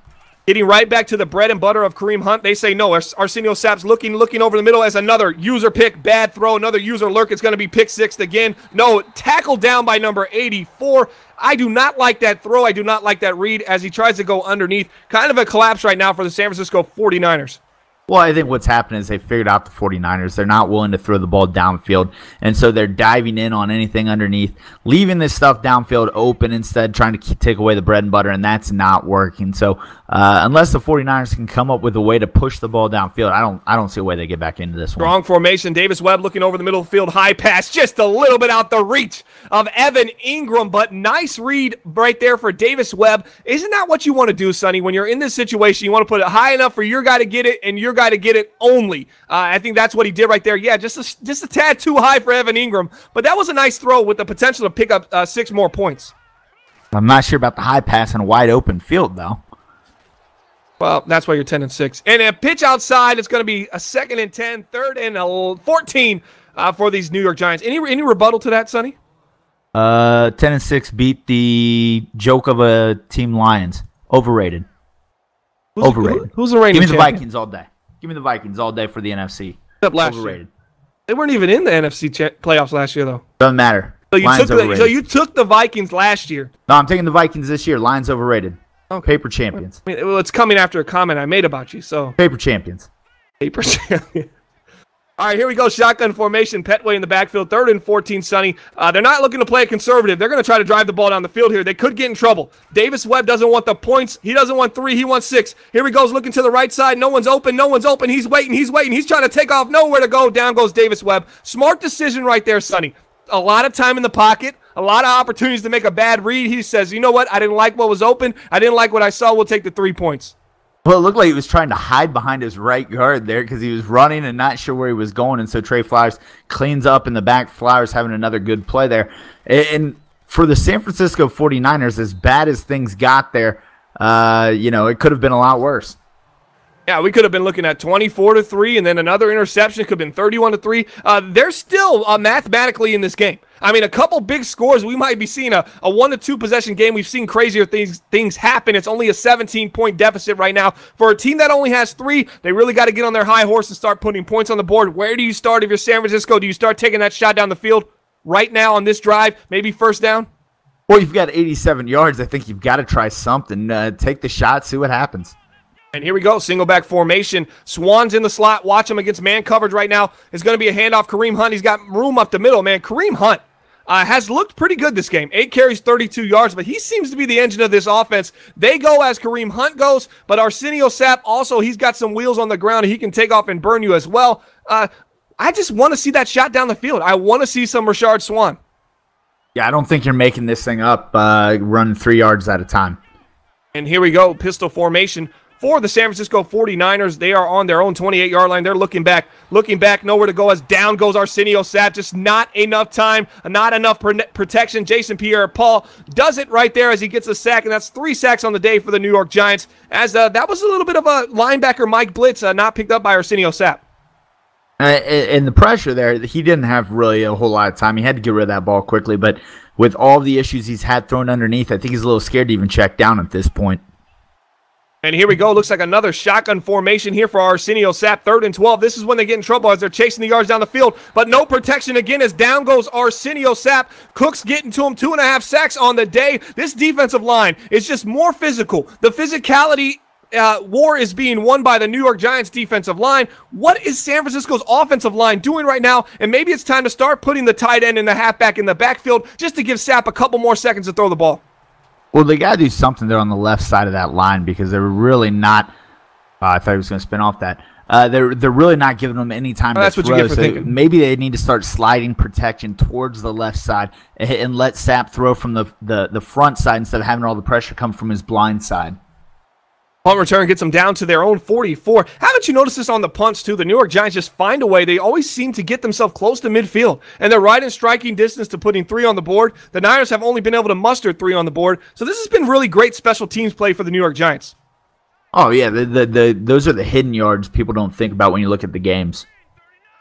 Getting right back to the bread and butter of Kareem Hunt. They say no. Arsenio Sapp's looking over the middle as another user pick. Bad throw. Another user lurk. It's going to be pick sixth again. No, tackled down by number 84. I do not like that throw. I do not like that read as he tries to go underneath. Kind of a collapse right now for the San Francisco 49ers. Well, I think what's happened is they figured out the 49ers. They're not willing to throw the ball downfield, and so they're diving in on anything underneath, leaving this stuff downfield open instead, trying to take away the bread and butter, and that's not working. So unless the 49ers can come up with a way to push the ball downfield, I don't see a way they get back into this one. Strong formation. Davis Webb looking over the middle of the field. High pass, just a little bit out the reach of Evan Ingram, but nice read right there for Davis Webb. Isn't that what you want to do, Sonny? When you're in this situation, you want to put it high enough for your guy to get it and your guy to get it only. I think that's what he did right there. Yeah, just a tad too high for Evan Ingram, but that was a nice throw with the potential to pick up 6 more points. I'm not sure about the high pass in a wide open field, though. Well, that's why you're 10-6. And a pitch outside, it's going to be a 2nd and 10, 3rd and 14 for these New York Giants. Any rebuttal to that, Sonny? 10-6 beat the joke of a team Lions. Overrated. Overrated. Who's the reigning Give me the champion? Vikings all day. Give me the Vikings all day for the NFC. Except last Overrated. year. They weren't even in the NFC playoffs last year, though. Doesn't matter. So you took the Vikings last year. No, I'm taking the Vikings this year. Lions overrated. Okay. Paper champions. I mean, well, it's coming after a comment I made about you, so. Paper champions. Paper champion. All right, here we go. Shotgun formation. Petway in the backfield. 3rd and 14, Sonny. They're not looking to play a conservative. They're going to try to drive the ball down the field here. They could get in trouble. Davis Webb doesn't want the points. He doesn't want 3. He wants 6. Here he goes looking to the right side. No one's open. No one's open. He's waiting. He's waiting. He's trying to take off. Nowhere to go. Down goes Davis Webb. Smart decision right there, Sonny. A lot of time in the pocket. A lot of opportunities to make a bad read. He says, you know what? I didn't like what was open. I didn't like what I saw. We'll take the 3 points. Well, it looked like he was trying to hide behind his right guard there because he was running and not sure where he was going. And so Trey Flowers cleans up in the back. Flowers having another good play there. And for the San Francisco 49ers, as bad as things got there, it could have been a lot worse. Yeah, we could have been looking at 24-3 and then another interception. It could have been 31-3. They're still mathematically in this game. I mean, a couple big scores. We might be seeing a 1-2 possession game. We've seen crazier things happen. It's only a 17-point deficit right now. For a team that only has 3, they really got to get on their high horse and start putting points on the board. Where do you start if you're San Francisco? Do you start taking that shot down the field right now on this drive, maybe first down? Well, you've got 87 yards. I think you've got to try something. Take the shot, see what happens. And here we go, single back formation. Swan's in the slot. Watch him against man coverage right now. It's going to be a handoff. Kareem Hunt, he's got room up the middle, man. Kareem Hunt has looked pretty good this game. 8 carries, 32 yards, but he seems to be the engine of this offense. They go as Kareem Hunt goes, but Arsenio Sapp also, he's got some wheels on the ground. He can take off and burn you as well. I just want to see that shot down the field. I want to see some Rashard Swan. Yeah, I don't think you're making this thing up running 3 yards at a time. And here we go, pistol formation. For the San Francisco 49ers, they are on their own 28-yard line. They're looking back, nowhere to go as down goes Arsenio Sapp. Just not enough time, not enough protection. Jason Pierre-Paul does it right there as he gets a sack, and that's 3 sacks on the day for the New York Giants. As that was a little bit of a linebacker Mike Blitz not picked up by Arsenio Sapp. And the pressure there, he didn't have really a whole lot of time. He had to get rid of that ball quickly, but with all the issues he's had thrown underneath, I think he's a little scared to even check down at this point. And here we go. Looks like another shotgun formation here for Arsenio Sapp. 3rd and 12. This is when they get in trouble as they're chasing the yards down the field. But no protection again as down goes Arsenio Sapp. Cook's getting to him. 2.5 sacks on the day. This defensive line is just more physical. The physicality war is being won by the New York Giants defensive line. What is San Francisco's offensive line doing right now? And maybe it's time to start putting the tight end and the halfback in the backfield just to give Sapp a couple more seconds to throw the ball. Well, they got to do something there on the left side of that line because they're really not I thought he was going to spin off that. They're really not giving them any time to that's throw. What you get for so thinking. Maybe they need to start sliding protection towards the left side and let Sapp throw from the front side instead of having all the pressure come from his blind side. Punt return gets them down to their own 44. Haven't you noticed this on the punts, too? The New York Giants just find a way. They always seem to get themselves close to midfield, and they're right in striking distance to putting 3 on the board. The Niners have only been able to muster 3 on the board, so this has been really great special teams play for the New York Giants. Oh, yeah, those are the hidden yards people don't think about when you look at the games.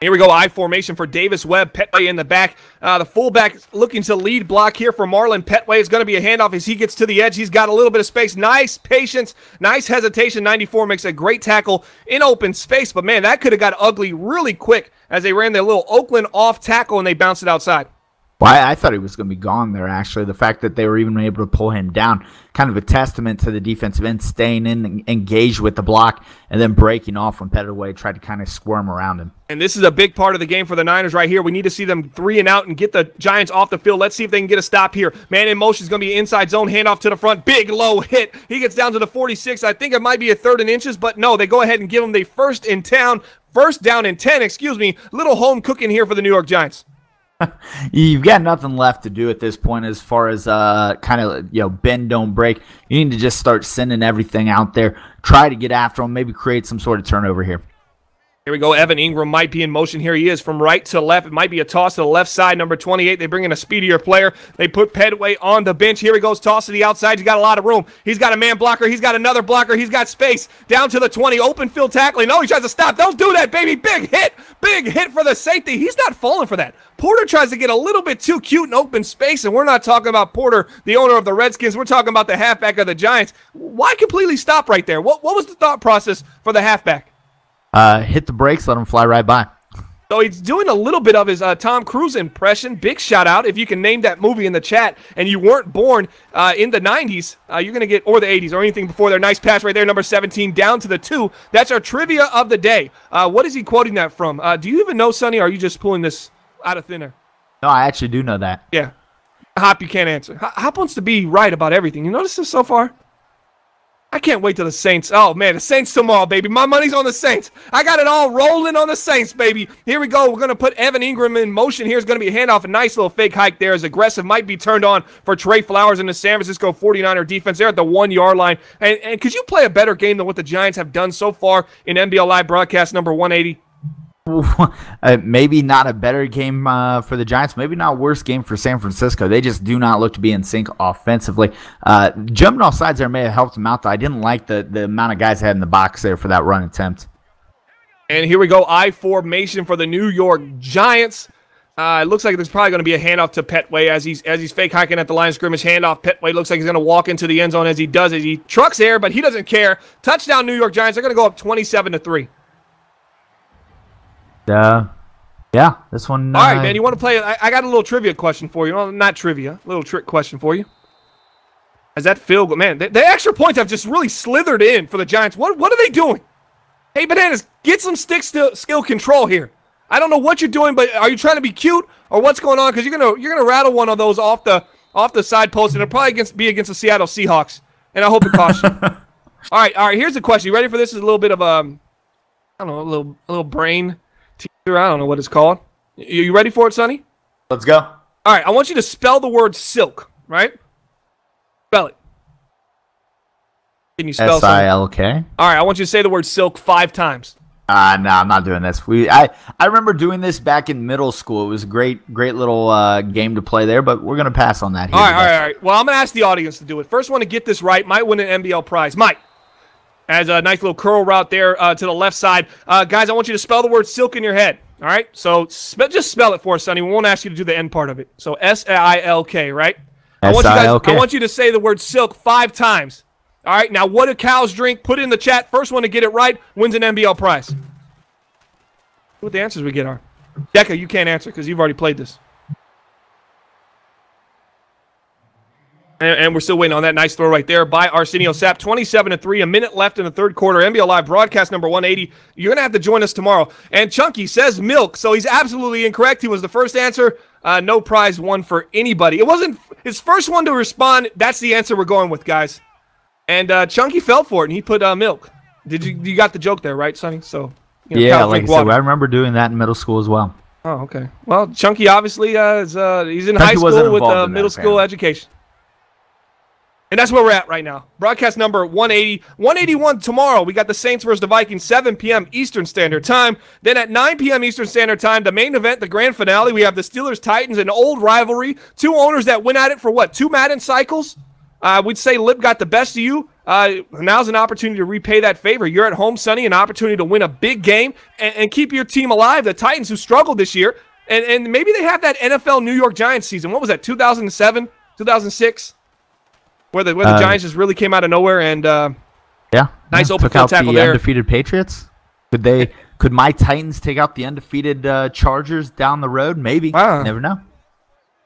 Here we go, I formation for Davis Webb. Petway in the back. The fullback looking to lead block here for Marlon Petway. It's going to be a handoff as he gets to the edge. He's got a little bit of space. Nice patience, nice hesitation. 94 makes a great tackle in open space. But, man, that could have got ugly really quick as they ran their little Oakland off tackle and they bounced it outside. Well, I thought he was going to be gone there, actually. The fact that they were even able to pull him down, kind of a testament to the defensive end staying in, engaged with the block, and then breaking off when Petway tried to kind of squirm around him. And this is a big part of the game for the Niners right here. We need to see them 3 and out and get the Giants off the field. Let's see if they can get a stop here. Man in motion is going to be inside zone, handoff to the front. Big, low hit. He gets down to the 46. I think it might be a 3rd and inches, but no, they go ahead and give him the first down and 10, excuse me. Little home cooking here for the New York Giants. You've got nothing left to do at this point as far as kind of bend, don't break. You need to just start sending everything out there. Try to get after them, maybe create some sort of turnover here. Here we go. Evan Ingram might be in motion. Here he is from right to left. It might be a toss to the left side. Number 28. They bring in a speedier player. They put Petway on the bench. Here he goes. Toss to the outside. He's got a lot of room. He's got a man blocker. He's got another blocker. He's got space. Down to the 20. Open field tackling. No, he tries to stop. Don't do that, baby. Big hit. Big hit for the safety. He's not falling for that. Porter tries to get a little bit too cute in open space, and we're not talking about Porter, the owner of the Redskins. We're talking about the halfback of the Giants. Why completely stop right there? What was the thought process for the halfback? Hit the brakes, let him fly right by. So he's doing a little bit of his Tom Cruise impression. Big shout out if you can name that movie in the chat and you weren't born in the 90s, you're going to get, or the 80s, or anything before there. Nice pass right there, number 17, down to the 2. That's our trivia of the day. What is he quoting that from? Do you even know, Sonny, or are you just pulling this out of thin air? No, I actually do know that. Yeah. Hop, you can't answer. Hop wants to be right about everything. You notice this so far? I can't wait till the Saints. Oh, man, the Saints tomorrow, baby. My money's on the Saints. I got it all rolling on the Saints, baby. Here we go. We're going to put Evan Ingram in motion. Here's going to be a handoff. A nice little fake hike there. As aggressive might be turned on for Trey Flowers and the San Francisco 49er defense. They're at the 1-yard line. And could you play a better game than what the Giants have done so far in NBL Live broadcast number 180? Maybe not a better game for the Giants. Maybe not a worse game for San Francisco. They just do not look to be in sync offensively. Jumping off sides there may have helped them out, though. I didn't like the amount of guys had in the box there for that run attempt. And here we go, I formation for the New York Giants. It looks like there's probably going to be a handoff to Petway as he's fake hiking at the line of scrimmage. Handoff. Petway looks like he's going to walk into the end zone as he does it. He trucks air, but he doesn't care. Touchdown, New York Giants. They're going to go up 27-3. Yeah, this one. All right, man, you want to play? I got a little trivia question for you. Well, not trivia, a little trick question for you. As that field goal, man, the extra points have just really slithered in for the Giants. What are they doing? Hey, Bananas, get some skill control here. I don't know what you're doing, but are you trying to be cute or what's going on? Because you're gonna rattle one of those off the side post, and it'll probably be against the Seattle Seahawks. And I hope it costs you. All right. Here's the question. You ready for this? Is a little bit of I don't know, a little brain. I don't know what it's called. You ready for it, Sonny? Let's go. All right, I want you to spell the word silk, right? Spell it. Can you spell S-I-L-K? All right, I want you to say the word silk 5 times. No, I'm not doing this. I remember doing this back in middle school. It was a great little game to play there, but we're going to pass on that here. All right. Well, I'm going to ask the audience to do it. First one to get this right might win an NBL prize. Mike. Has a nice little curl route there to the left side. Guys, I want you to spell the word silk in your head. All right? So just spell it for us, Sonny. We won't ask you to do the end part of it. So S-I-L-K, right? S-I-L-K. I want you to say the word silk 5 times. All right? Now, what do cows drink? Put it in the chat. First one to get it right wins an NBL prize. What the answers we get are. Decca, you can't answer because you've already played this. And we're still waiting on that nice throw right there by Arsenio Sapp. 27-3, a minute left in the third quarter. NBL Live broadcast number 180. You're going to have to join us tomorrow. And Chunky says milk, so he's absolutely incorrect. He was the first answer. No prize won for anybody. It wasn't his first one to respond. That's the answer we're going with, guys. And Chunky fell for it, and he put milk. You got the joke there, right, Sonny? So yeah, like I said, I remember doing that in middle school as well. Oh, okay. Well, Chunky obviously he's in high school with middle school education. And that's where we're at right now. Broadcast number 180. 181 tomorrow. We got the Saints versus the Vikings, 7 p.m. Eastern Standard Time. Then at 9 p.m. Eastern Standard Time, the main event, the grand finale, we have the Steelers-Titans, an old rivalry. 2 owners that went at it for, 2 Madden cycles? We'd say Lip got the best of you. now's an opportunity to repay that favor. You're at home, Sonny, an opportunity to win a big game and keep your team alive. The Titans, who struggled this year, and maybe they have that NFL New York Giants season. What was that, 2007, 2006? Where the Giants just really came out of nowhere and nice open field tackle there. Undefeated Patriots. Could my Titans take out the undefeated Chargers down the road? Maybe. Wow. Never know.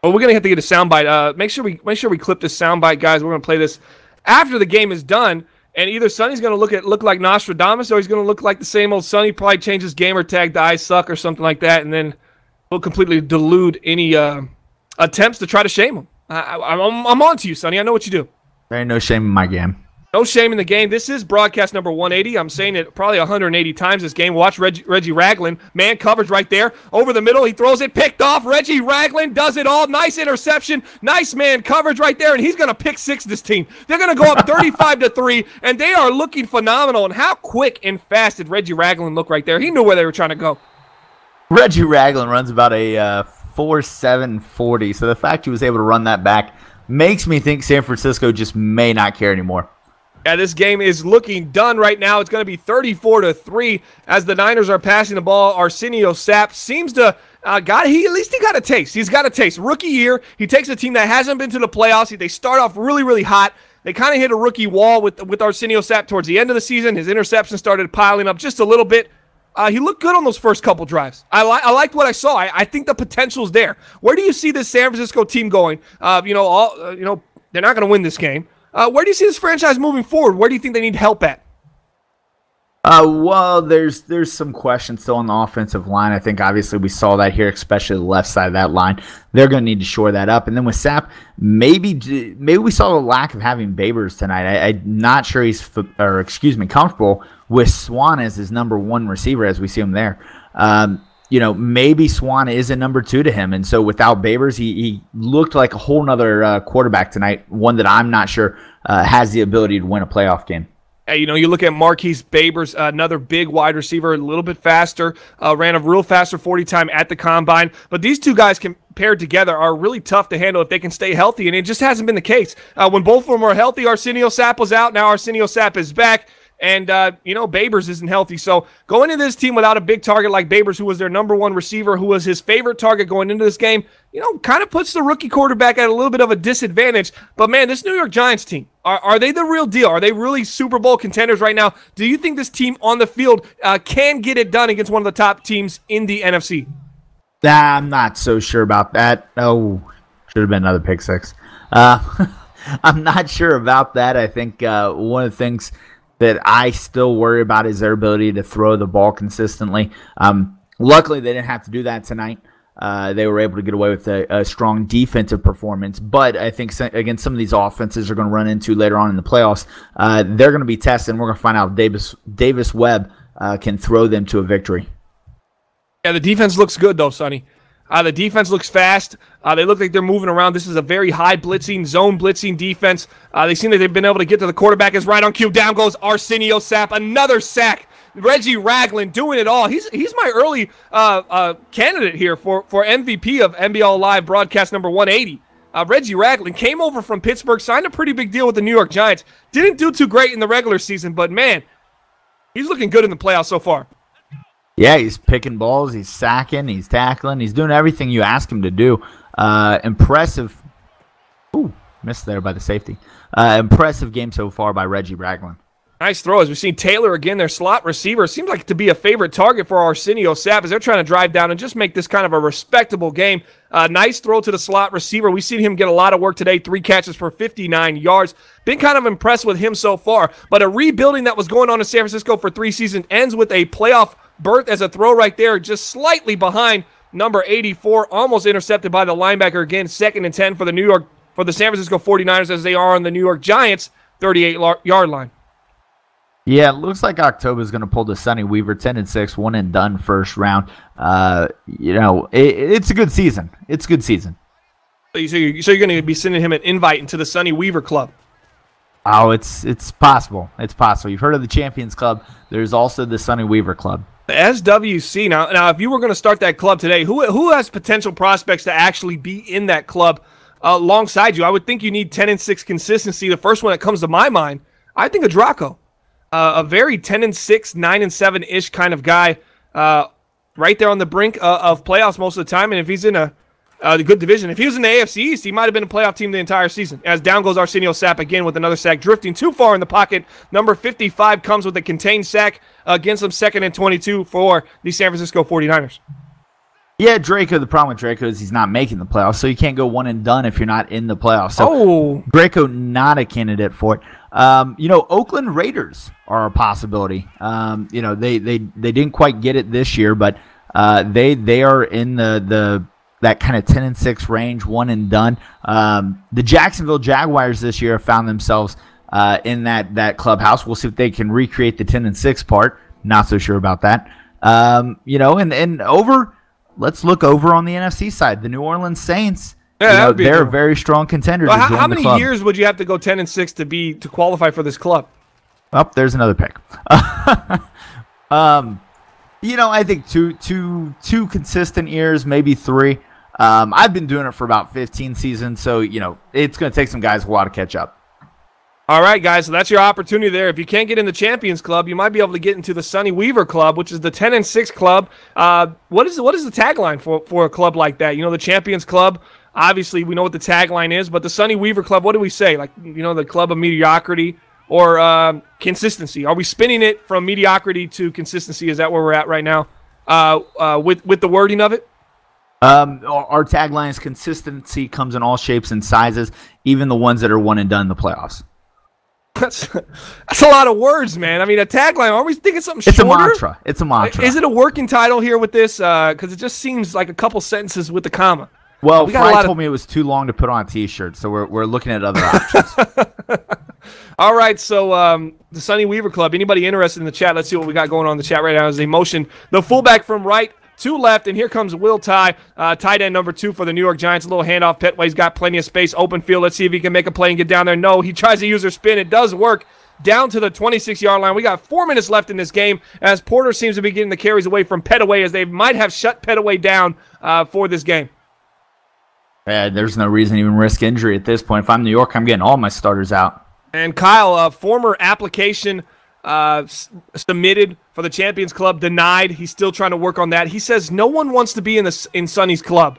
Well, we're gonna have to get a soundbite. Make sure we clip this soundbite, guys. We're gonna play this after the game is done, and either Sonny's gonna look like Nostradamus, or he's gonna look like the same old Sonny. Probably change his gamer tag to "I suck" or something like that, and then we'll completely delude any attempts to try to shame him. I'm on to you, Sonny. I know what you do. There ain't no shame in my game. No shame in the game. This is broadcast number 180. I'm saying it probably 180 times this game. Watch Reggie Ragland. Man coverage right there. Over the middle. He throws it. Picked off. Reggie Ragland does it all. Nice interception. Nice man coverage right there. And he's going to pick six this team. They're going to go up 35-3. And they are looking phenomenal. And how quick and fast did Reggie Ragland look right there? He knew where they were trying to go. Reggie Ragland runs about a 4.7 40. So the fact he was able to run that back makes me think San Francisco just may not care anymore. Yeah, this game is looking done right now. It's going to be 34-3 as the Niners are passing the ball. Arsenio Sapp seems to at least he got a taste. He's got a taste. Rookie year, he takes a team that hasn't been to the playoffs. They start off really, really hot. They kind of hit a rookie wall with Arsenio Sapp towards the end of the season. His interceptions started piling up just a little bit. He looked good on those first couple drives. I liked what I saw. I think the potential's there. Where do you see this San Francisco team going? They're not going to win this game. Where do you see this franchise moving forward? Where do you think they need help at? Well, there's some questions still on the offensive line. I think obviously we saw that here, especially the left side of that line. They're going to need to shore that up. And then with Sapp, maybe we saw the lack of having Babers tonight. I'm not sure he's comfortable with Swan as his number one receiver as we see him there. Maybe Swan is a number two to him. And so without Babers, he looked like a whole nother quarterback tonight, one that I'm not sure has the ability to win a playoff game. Hey, you look at Marquise Babers, another big wide receiver, a little bit faster, ran a real faster 40 time at the combine. But these two guys paired together are really tough to handle if they can stay healthy, and it just hasn't been the case. When both of them were healthy, Arsenio Sapp was out. Now Arsenio Sapp is back. And, Babers isn't healthy. So going into this team without a big target like Babers, who was their number one receiver, who was his favorite target going into this game, kind of puts the rookie quarterback at a little bit of a disadvantage. But, man, this New York Giants team, are they the real deal? Are they really Super Bowl contenders right now? Do you think this team on the field can get it done against one of the top teams in the NFC? I'm not so sure about that. Oh, should have been another pick six. I'm not sure about that. I think one of the things that I still worry about is their ability to throw the ball consistently. Luckily, they didn't have to do that tonight. They were able to get away with a strong defensive performance. But I think, again, some of these offenses are going to run into later on in the playoffs. They're going to be tested, and we're going to find out if Davis Webb can throw them to a victory. Yeah, the defense looks good, though, Sonny. The defense looks fast. They look like they're moving around. This is a very high blitzing, zone blitzing defense. They seem like they've been able to get to the quarterback. Is right on cue. Down goes Arsenio Sapp. Another sack. Reggie Ragland doing it all. He's my early candidate here for MVP of NBL Live broadcast number 180. Reggie Ragland came over from Pittsburgh, signed a pretty big deal with the New York Giants. Didn't do too great in the regular season, but, man, he's looking good in the playoffs so far. Yeah, he's picking balls, he's sacking, he's tackling, he's doing everything you ask him to do. Impressive. Ooh, missed there by the safety. Impressive game so far by Reggie Ragland. Nice throw. As we've seen Taylor again, their slot receiver, seems like to be a favorite target for Arsenio Sapp as they're trying to drive down and just make this kind of a respectable game. Nice throw to the slot receiver. We've seen him get a lot of work today, 3 catches for 59 yards. Been kind of impressed with him so far, but a rebuilding that was going on in San Francisco for 3 seasons ends with a playoff berth as a throw right there, just slightly behind number 84, almost intercepted by the linebacker again. 2nd and 10 for the San Francisco 49ers as they are on the New York Giants 38-yard line. Yeah, it looks like October is going to pull the Sonny Weaver 10-6, one and done first round. It's a good season. It's a good season. So you're going to be sending him an invite into the Sonny Weaver Club. Oh, it's possible. It's possible. You've heard of the Champions Club. There's also the Sonny Weaver Club. The SWC. Now, if you were going to start that club today, who has potential prospects to actually be in that club alongside you? I would think you need 10-6 consistency. The first one that comes to my mind I think of Draco, a very 10-6, 9-7-ish kind of guy, right there on the brink of playoffs most of the time. And if he's in a good division, if he was in the AFC East, he might have been a playoff team the entire season. As down goes Arsenio Sapp again with another sack, drifting too far in the pocket. Number 55 comes with a contained sack against him, 2nd and 22 for the San Francisco 49ers. Yeah, Draco, the problem with Draco is he's not making the playoffs, so you can't go one and done if you're not in the playoffs. So Draco, not a candidate for it. Oakland Raiders are a possibility. They didn't quite get it this year, but they are in that kind of 10-6 range, one and done. The Jacksonville Jaguars this year have found themselves in that clubhouse. We'll see if they can recreate the 10-6 part. Not so sure about that. And over. Let's look over on the NFC side. The New Orleans Saints, they're very strong contenders. Well, how many years would you have to go 10-6 to qualify for this club? Oh, there's another pick. I think two consistent years, maybe 3. I've been doing it for about 15 seasons, so it's going to take some guys a while to catch up. All right, guys, so that's your opportunity there. If you can't get in the Champions Club, you might be able to get into the Sonny Weaver Club, which is the 10-6 club. What is the tagline for a club like that? The Champions Club, obviously we know what the tagline is, but the Sonny Weaver Club, what do we say? Like, the club of mediocrity or consistency? Are we spinning it from mediocrity to consistency? Is that where we're at right now with the wording of it? Our tagline is consistency comes in all shapes and sizes, even the ones that are one and done in the playoffs. That's a lot of words, man. I mean, a tagline. Are we thinking something shorter? It's a mantra. Is it a working title here with this? Because it just seems like a couple sentences with the comma. Well, Fry told me it was too long to put on a T-shirt, so we're looking at other options. All right, so the Sonny Weaver Club. Anybody interested in the chat? Let's see what we got going on in the chat right now. As they motion the fullback from right to left, and here comes Will Tye, tight end number 2 for the New York Giants. A little handoff. Petway's got plenty of space, open field. Let's see if he can make a play and get down there. No, he tries to use her spin. It does work down to the 26-yard line. We got 4 minutes left in this game as Porter seems to be getting the carries away from Petaway, as they might have shut Petaway down for this game. Yeah, there's no reason to even risk injury at this point. If I'm New York, I'm getting all my starters out. And Kyle, former application submitted for the Champions Club, denied. He's still trying to work on that. He says no one wants to be in Sonny's club.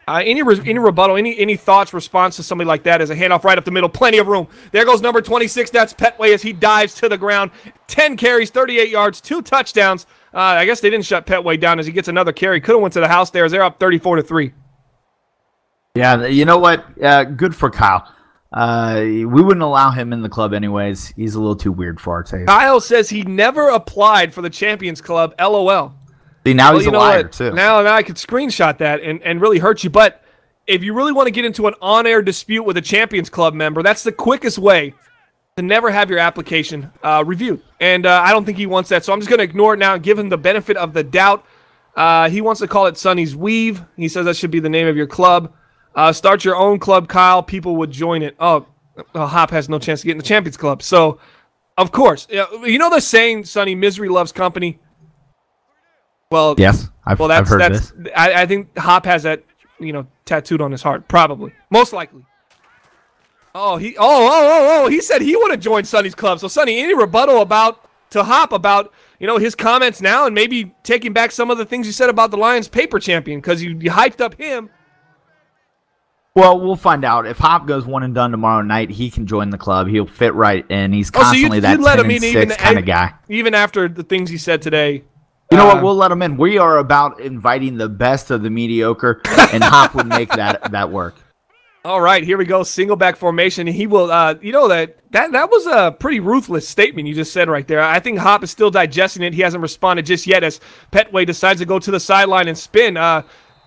Any rebuttal, any thoughts, response to somebody like that? As a handoff right up the middle, plenty of room. There goes number 26. That's Petway as he dives to the ground. 10 carries, 38 yards, 2 touchdowns. I guess they didn't shut Petway down as he gets another carry. Could have went to the house there as they're up 34-3. Yeah, you know what? Good for Kyle. We wouldn't allow him in the club anyways. He's a little too weird for our taste. Kyle says he never applied for the Champions Club. LOL. See, now he's a liar, too. Now I could screenshot that and really hurt you. But if you really want to get into an on-air dispute with a Champions Club member, that's the quickest way to never have your application reviewed. And I don't think he wants that. So I'm just going to ignore it now and give him the benefit of the doubt. He wants to call it Sonny's Weave. He says that should be the name of your club. Start your own club, Kyle. People would join it. Oh, Hop has no chance to get in the Champions Club. So, of course. You know the saying, Sonny, misery loves company? Well, yes, I've heard this. I think Hop has that, tattooed on his heart. Probably. Most likely. He said he would have joined Sonny's club. So, Sonny, any rebuttal to Hop about his comments now and maybe taking back some of the things you said about the Lions paper champion because you hyped up him? Well, we'll find out. If Hop goes one and done tomorrow night, he can join the club. He'll fit right in. He's constantly that 10-6 kind of guy. Even after the things he said today. You know what? We'll let him in. We are about inviting the best of the mediocre, and Hop would make that work. All right, here we go. Single back formation. He will. That was a pretty ruthless statement you just said right there. I think Hop is still digesting it. He hasn't responded just yet as Petway decides to go to the sideline and spin.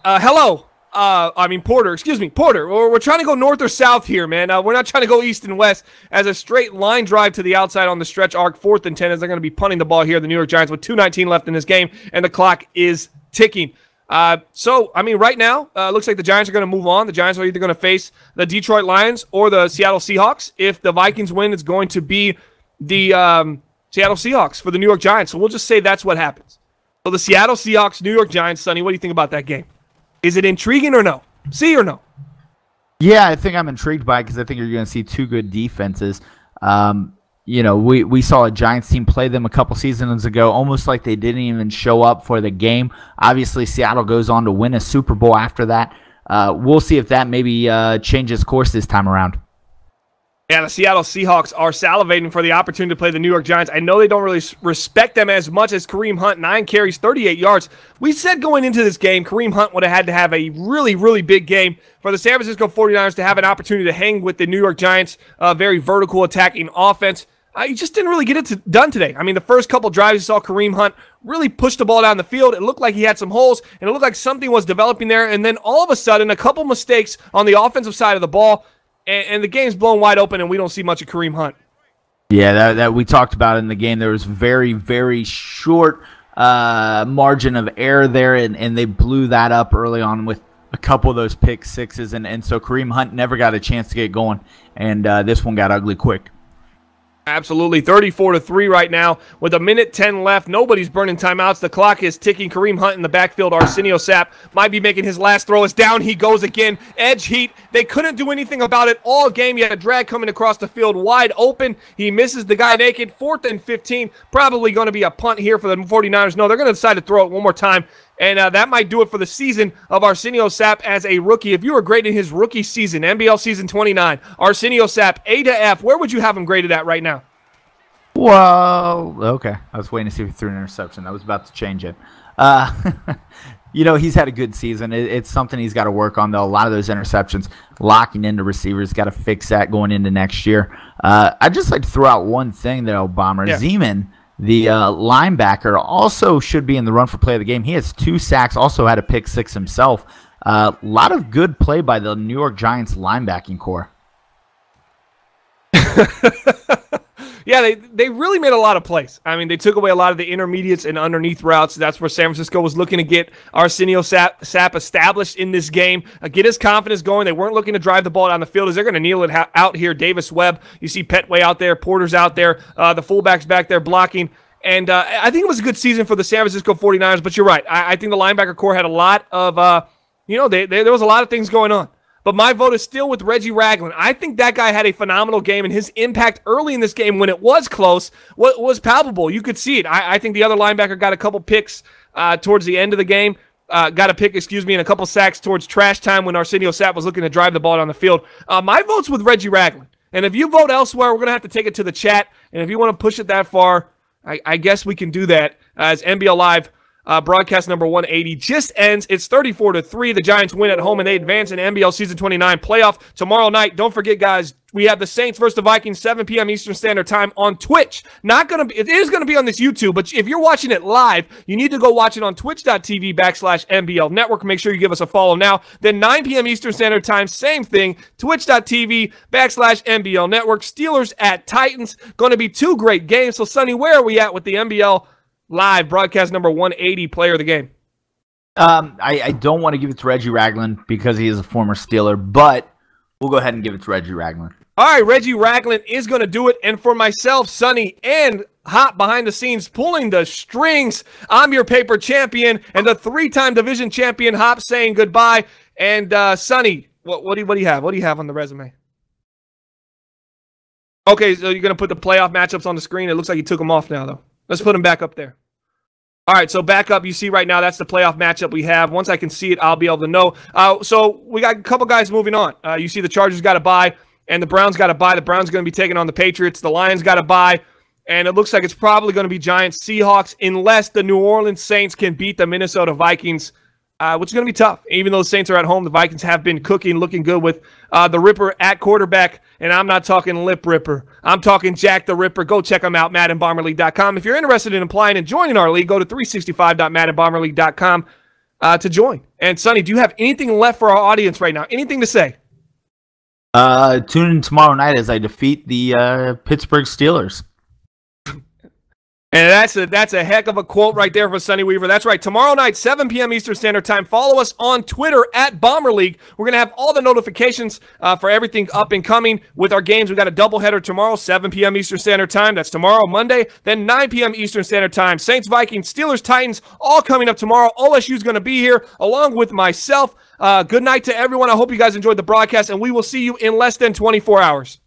Hello. Porter, excuse me, Porter. We're trying to go north or south here, man. We're not trying to go east and west as a straight line drive to the outside on the stretch arc. 4th and 10 as they're going to be punting the ball here. The New York Giants with 2:19 left in this game, and the clock is ticking. Right now, looks like the Giants are going to move on. The Giants are either going to face the Detroit Lions or the Seattle Seahawks. If the Vikings win, it's going to be the Seattle Seahawks for the New York Giants. So we'll just say that's what happens. So the Seattle Seahawks, New York Giants. Sonny, what do you think about that game? Is it intriguing or no? See or no? Yeah, I think I'm intrigued by it because I think you're going to see 2 good defenses. we saw a Giants team play them a couple seasons ago, almost like they didn't even show up for the game. Obviously, Seattle goes on to win a Super Bowl after that. We'll see if that maybe changes course this time around. Yeah, the Seattle Seahawks are salivating for the opportunity to play the New York Giants. I know they don't really respect them as much as Kareem Hunt, 9 carries, 38 yards. We said going into this game, Kareem Hunt would have had to have a really, really big game for the San Francisco 49ers to have an opportunity to hang with the New York Giants, very vertical attacking offense. He just didn't really get it done today. I mean, the first couple drives, you saw Kareem Hunt really push the ball down the field. It looked like he had some holes, and it looked like something was developing there. And then all of a sudden, a couple mistakes on the offensive side of the ball, and the game's blown wide open, and we don't see much of Kareem Hunt. Yeah, that we talked about in the game. There was very, very short margin of error there, and they blew that up early on with a couple of those pick sixes. And so Kareem Hunt never got a chance to get going, and this one got ugly quick. Absolutely. 34-3 right now with 1:10 left. Nobody's burning timeouts. The clock is ticking. Kareem Hunt in the backfield. Arsenio Sapp might be making his last throw. It's down. He goes again. Edge heat. They couldn't do anything about it all game. He had a drag coming across the field wide open. He misses the guy naked. 4th and 15. Probably going to be a punt here for the 49ers. No, they're going to decide to throw it one more time. And that might do it for the season of Arsenio Sapp as a rookie. If you were grading his rookie season, NBL season 29, Arsenio Sapp, A to F, where would you have him graded at right now? Well, okay. I was waiting to see if he threw an interception. I was about to change it. He's had a good season. It's something he's got to work on, though. A lot of those interceptions, locking into receivers, got to fix that going into next year. I'd just like to throw out one thing, though, Bomber. Yeah. Zeman, the linebacker, also should be in the run for play of the game. He has 2 sacks, also had a pick 6 himself. A lot of good play by the New York Giants linebacking core. Yeah, they really made a lot of plays. I mean, they took away a lot of the intermediates and underneath routes. That's where San Francisco was looking to get Arsenio Sapp established in this game, get his confidence going. They weren't looking to drive the ball down the field as they're going to kneel it out here. Davis Webb, you see Petway out there, Porter's out there, the fullbacks back there blocking. And I think it was a good season for the San Francisco 49ers, but you're right. I think the linebacker core had a lot of, there was a lot of things going on. But my vote is still with Reggie Ragland. I think that guy had a phenomenal game, and his impact early in this game when it was close was palpable. You could see it. I think the other linebacker got a couple picks towards the end of the game. Got a pick, and a couple sacks towards trash time when Arsenio Sapp was looking to drive the ball down the field. My vote's with Reggie Ragland. And if you vote elsewhere, we're going to have to take it to the chat. And if you want to push it that far, I guess we can do that as NBL Live. Broadcast number 180 just ends. It's 34-3. The Giants win at home, and they advance in NBL Season 29 playoff tomorrow night. Don't forget, guys, we have the Saints versus the Vikings, 7 p.m. Eastern Standard Time on Twitch. It is going to be on this YouTube, but if you're watching it live, you need to go watch it on twitch.tv/NBL Network. Make sure you give us a follow now. Then 9 p.m. Eastern Standard Time, same thing, twitch.tv/NBL Network. Steelers at Titans. Going to be 2 great games. So, Sonny, where are we at with the NBL Live broadcast number 180 player of the game? I don't want to give it to Reggie Ragland because he is a former Steeler, but we'll go ahead and give it to Reggie Ragland. All right, Reggie Ragland is going to do it. And for myself, Sonny, and Hop behind the scenes, pulling the strings, I'm your paper champion, and the 3-time division champion, Hop, saying goodbye. And Sonny, what do you have? What do you have on the resume? Okay, so you're going to put the playoff matchups on the screen. It looks like you took them off now, though. Let's put them back up there. All right, so back up, you see right now, that's the playoff matchup we have. Once I can see it, I'll be able to know. So we got a couple guys moving on. You see the Chargers got a bye, and the Browns got a bye. The Browns going to be taking on the Patriots. The Lions got a bye, and it looks like it's probably going to be Giants, Seahawks, unless the New Orleans Saints can beat the Minnesota Vikings, which is going to be tough. Even though the Saints are at home, the Vikings have been cooking, looking good with the Ripper at quarterback. And I'm not talking Lip Ripper. I'm talking Jack the Ripper. Go check them out, MaddenBomberLeague.com. If you're interested in applying and joining our league, go to 365.MaddenBomberLeague.com to join. And, Sonny, do you have anything left for our audience right now? Anything to say? Tune in tomorrow night as I defeat the Pittsburgh Steelers. And that's a heck of a quote right there for Sonny Weaver. That's right. Tomorrow night, 7 p.m. Eastern Standard Time. Follow us on Twitter at Bomber League. We're going to have all the notifications for everything up and coming with our games. We got a doubleheader tomorrow, 7 p.m. Eastern Standard Time. That's tomorrow, Monday. Then 9 p.m. Eastern Standard Time. Saints, Vikings, Steelers, Titans, all coming up tomorrow. OSU's going to be here along with myself. Good night to everyone. I hope you guys enjoyed the broadcast, and we will see you in less than 24 hours.